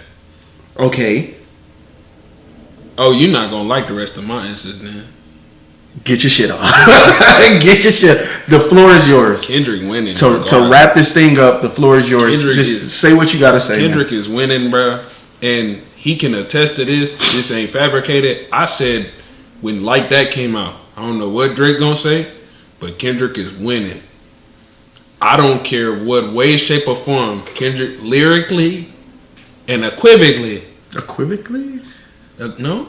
Okay. Oh, you're not gonna like the rest of my answers then. Get your shit off. Get your shit. The floor is yours. Kendrick winning. To wrap this thing up, the floor is yours. Say what you gotta say. Kendrick is winning, bro, and he can attest to this. This ain't fabricated. I said when Like That came out, I don't know what Drake gonna say, but Kendrick is winning. I don't care what way, shape, or form Kendrick lyrically and equivocally. Equivocally? No?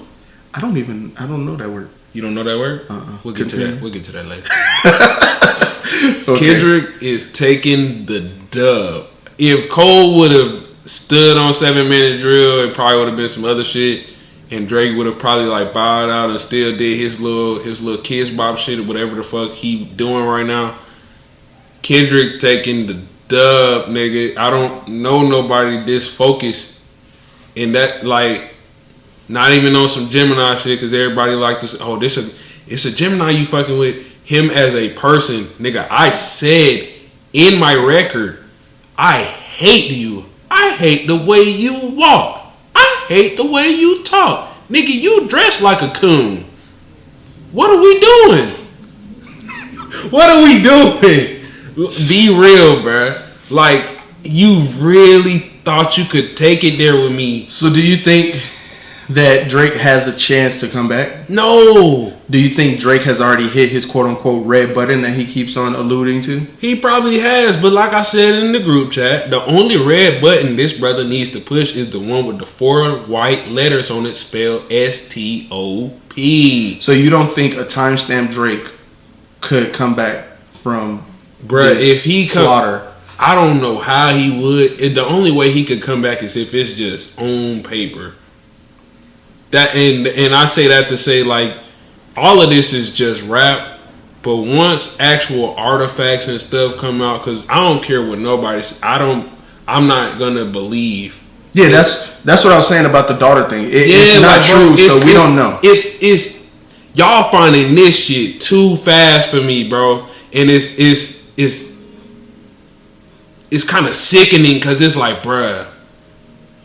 I don't know that word. You don't know that word? We'll get Continue. to that. We'll get to that later. Okay. Kendrick is taking the dub. If Cole would have stood on 7 Minute Drill, it probably would have been some other shit, and Drake would have probably like bowed out and still did his little Kids Bop shit or whatever the fuck he doing right now. Kendrick taking the dub, nigga. I don't know nobody this focused in that, like, not even on some Gemini shit, because everybody like this. Oh, it's a Gemini you fucking with. Him as a person, nigga. I said in my record, I hate you. I hate the way you walk. I hate the way you talk. Nigga, you dress like a coon. What are we doing? What are we doing? Be real, bruh. Like, you really thought you could take it there with me. So do you think that Drake has a chance to come back? No. Do you think Drake has already hit his quote-unquote red button that he keeps on alluding to? He probably has, but like I said in the group chat, the only red button this brother needs to push is the one with the 4 white letters on it spelled STOP. So you don't think a timestamp Drake could come back from if he slaughter? I don't know how he would. The only way he could come back is if it's just on paper. That and I say that to say, like, all of this is just rap, but once actual artifacts and stuff come out, because I don't care what nobody's, I'm not gonna believe. Yeah, that's what I was saying about the daughter thing. It's not true, so we don't know. It's y'all finding this shit too fast for me, bro, and it's kind of sickening, because it's like, bruh,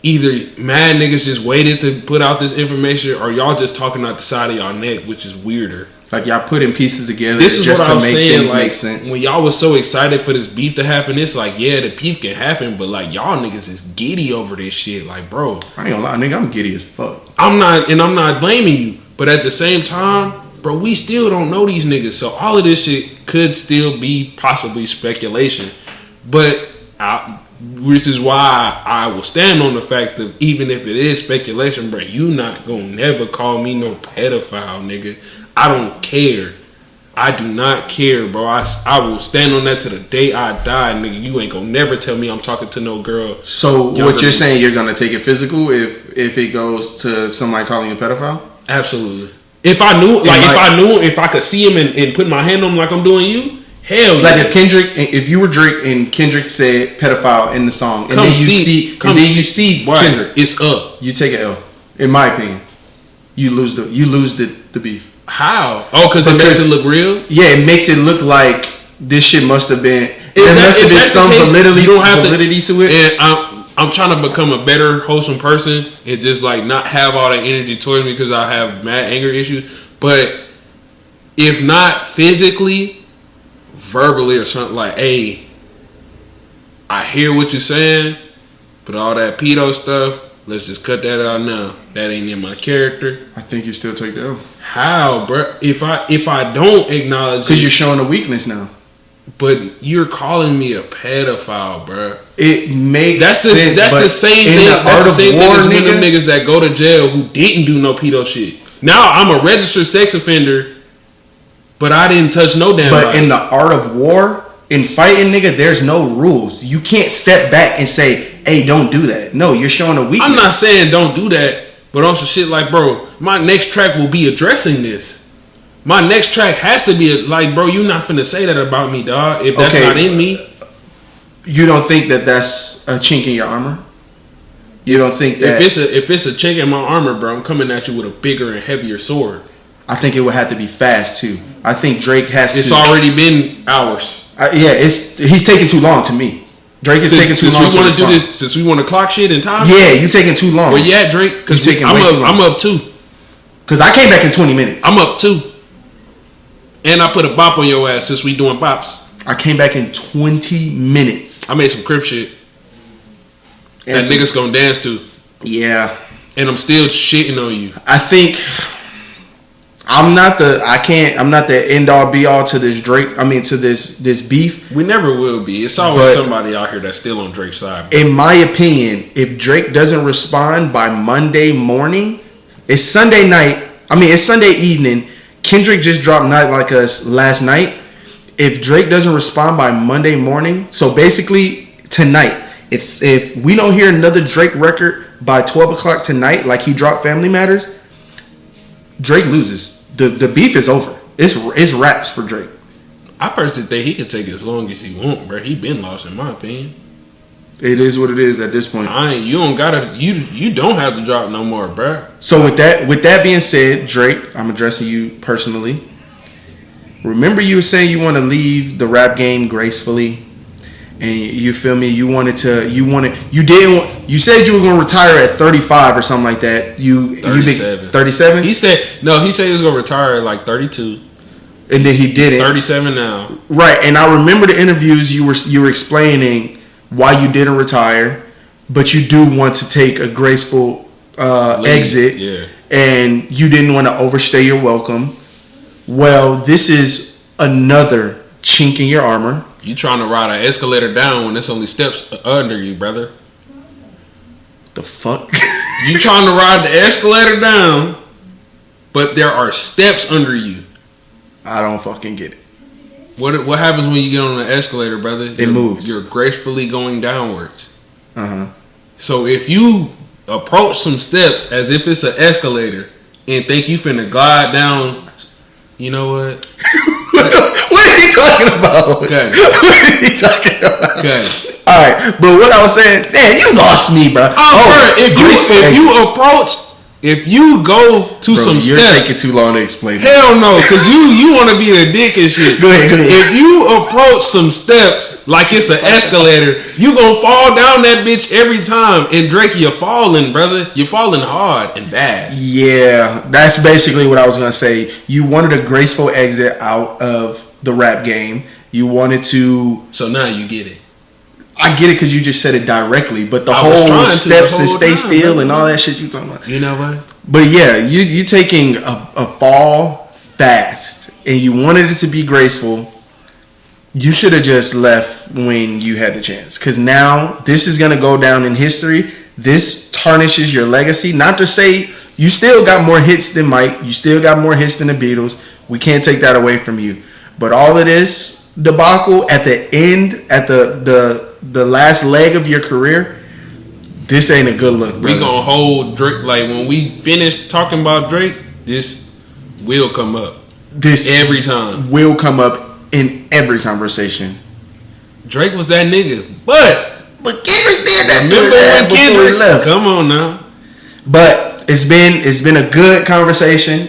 either mad niggas just waited to put out this information, or y'all just talking out the side of y'all neck, which is weirder. Like, y'all putting pieces together. This is just what I was to make saying. things Like, make sense. when y'all was so excited for this beef to happen, it's like, yeah, the beef can happen, but like, y'all niggas is giddy over this shit. Like, bro, I ain't gonna lie, nigga, I'm giddy as fuck. I'm not blaming you, but at the same time, bro, we still don't know these niggas, so all of this shit could still be possibly speculation. But which is why I will stand on the fact that even if it is speculation, bro, you not gonna never call me no pedophile, nigga. I don't care. I do not care, bro. I will stand on that to the day I die, nigga. You ain't gonna never tell me I'm talking to no girl. So what you're saying, you're gonna take it physical if it goes to somebody calling you a pedophile? Absolutely. If I knew, if I could see him and put my hand on him like I'm doing you, hell yeah. Like if you were Drake and Kendrick said pedophile in the song, and then you see Kendrick, it's up. You take an L. In my opinion, you lose the beef. How? Oh, because it makes it look real. Yeah, it makes it look like this shit must have been. There must have been some validity to it. And I'm trying to become a better, wholesome person and just like not have all that energy towards me because I have mad anger issues. But if not physically, verbally or something, like, hey, I hear what you're saying, but all that pedo stuff, let's just cut that out now. That ain't in my character. I think you still take the L. How, bro? If I don't acknowledge, because you're showing a weakness now. But you're calling me a pedophile, bro. It makes sense. That's the same thing. That's the same thing as them niggas that go to jail who didn't do no pedo shit. Now I'm a registered sex offender, but I didn't touch no damn body. In the art of war, in fighting, nigga, there's no rules. You can't step back and say, hey, don't do that. No, you're showing a weakness. I'm not saying don't do that, but on some shit like, bro, my next track will be addressing this. My next track has to be like, bro, you not finna say that about me, dog. If that's not in me. You don't think that that's a chink in your armor? You don't think that... If it's a chink in my armor, bro, I'm coming at you with a bigger and heavier sword. I think it would have to be fast, too. I think Drake has to... It's already been hours. He's taking too long to me. Drake is taking too long to respond. Since we want to clock shit in time? Yeah, you taking too long. Where you at, Drake? Because I'm up 2. Because I came back in 20 minutes. I'm up 2. And I put a bop on your ass since we doing bops. I came back in 20 minutes. I made some crip shit that niggas gonna dance to. Yeah. And I'm still shitting on you. I think I'm not the end all be all to this Drake. I mean, to this beef. We never will be. It's always somebody out here that's still on Drake's side. Bro. In my opinion, if Drake doesn't respond by Monday morning, it's Sunday night. I mean, it's Sunday evening. Kendrick just dropped Night Like Us last night. If Drake doesn't respond by Monday morning, so basically tonight, if we don't hear another Drake record by 12 o'clock tonight, like he dropped Family Matters, Drake loses. The beef is over. It's wraps for Drake. I personally think he can take as long as he want, bro. He been lost in my opinion. It is what it is at this point. You don't have to drop no more, bro. So with that being said, Drake, I'm addressing you personally. Remember you were saying you want to leave the rap game gracefully, and you feel me? You said you were going to retire at 35 or something like that. 37. 37? He said he was going to retire at like 32. And then he didn't. 37 now. Right, and I remember the interviews you were explaining why you didn't retire, but you do want to take a graceful exit. Yeah. And you didn't want to overstay your welcome. Well, this is another chink in your armor. You trying to ride an escalator down when there's only steps under you, brother. The fuck? You trying to ride the escalator down, but there are steps under you. I don't fucking get it. What happens when you get on the escalator, brother? It moves. You're gracefully going downwards. Uh-huh. So if you approach some steps as if it's an escalator and think you finna glide down... You know what? What are you talking about? Okay. What are you talking about? Okay. All right, but what I was saying, man, you lost me, bro. If you go to some you're steps, taking too long to explain. Hell no, because you want to be a dick and shit. Go ahead. If you approach some steps like it's an escalator, you gonna fall down that bitch every time. And Drake, you're falling, brother. You're falling hard and fast. Yeah, that's basically what I was gonna say. You wanted a graceful exit out of the rap game. You wanted to. So now you get it. I get it because you just said it directly, but the whole steps and stay still and all that shit you talking about. You know what? But yeah, you taking a fall fast and you wanted it to be graceful. You should have just left when you had the chance, because now this is gonna go down in history. This tarnishes your legacy. Not to say you still got more hits than Mike, you still got more hits than the Beatles. We can't take that away from you. But all of this debacle at the end, at the last leg of your career, this ain't a good look, brother. We gonna hold Drake, like when we finish talking about Drake, this will come up. This every time will come up in every conversation. Drake was that nigga, but Kendrick did that. Remember when Kendrick left? Come on now. But it's been a good conversation.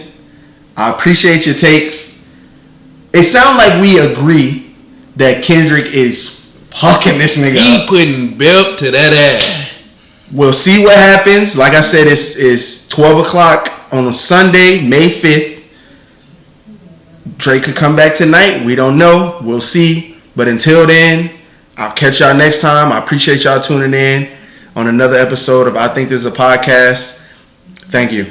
I appreciate your takes. It sounds like we agree that Kendrick is fucking this nigga He up. putting belt to that ass. We'll see what happens. Like I said, it's 12 o'clock on a Sunday, May 5th. Drake could come back tonight. We don't know. We'll see. But until then, I'll catch y'all next time. I appreciate y'all tuning in on another episode of I Think This Is a Podcast. Thank you.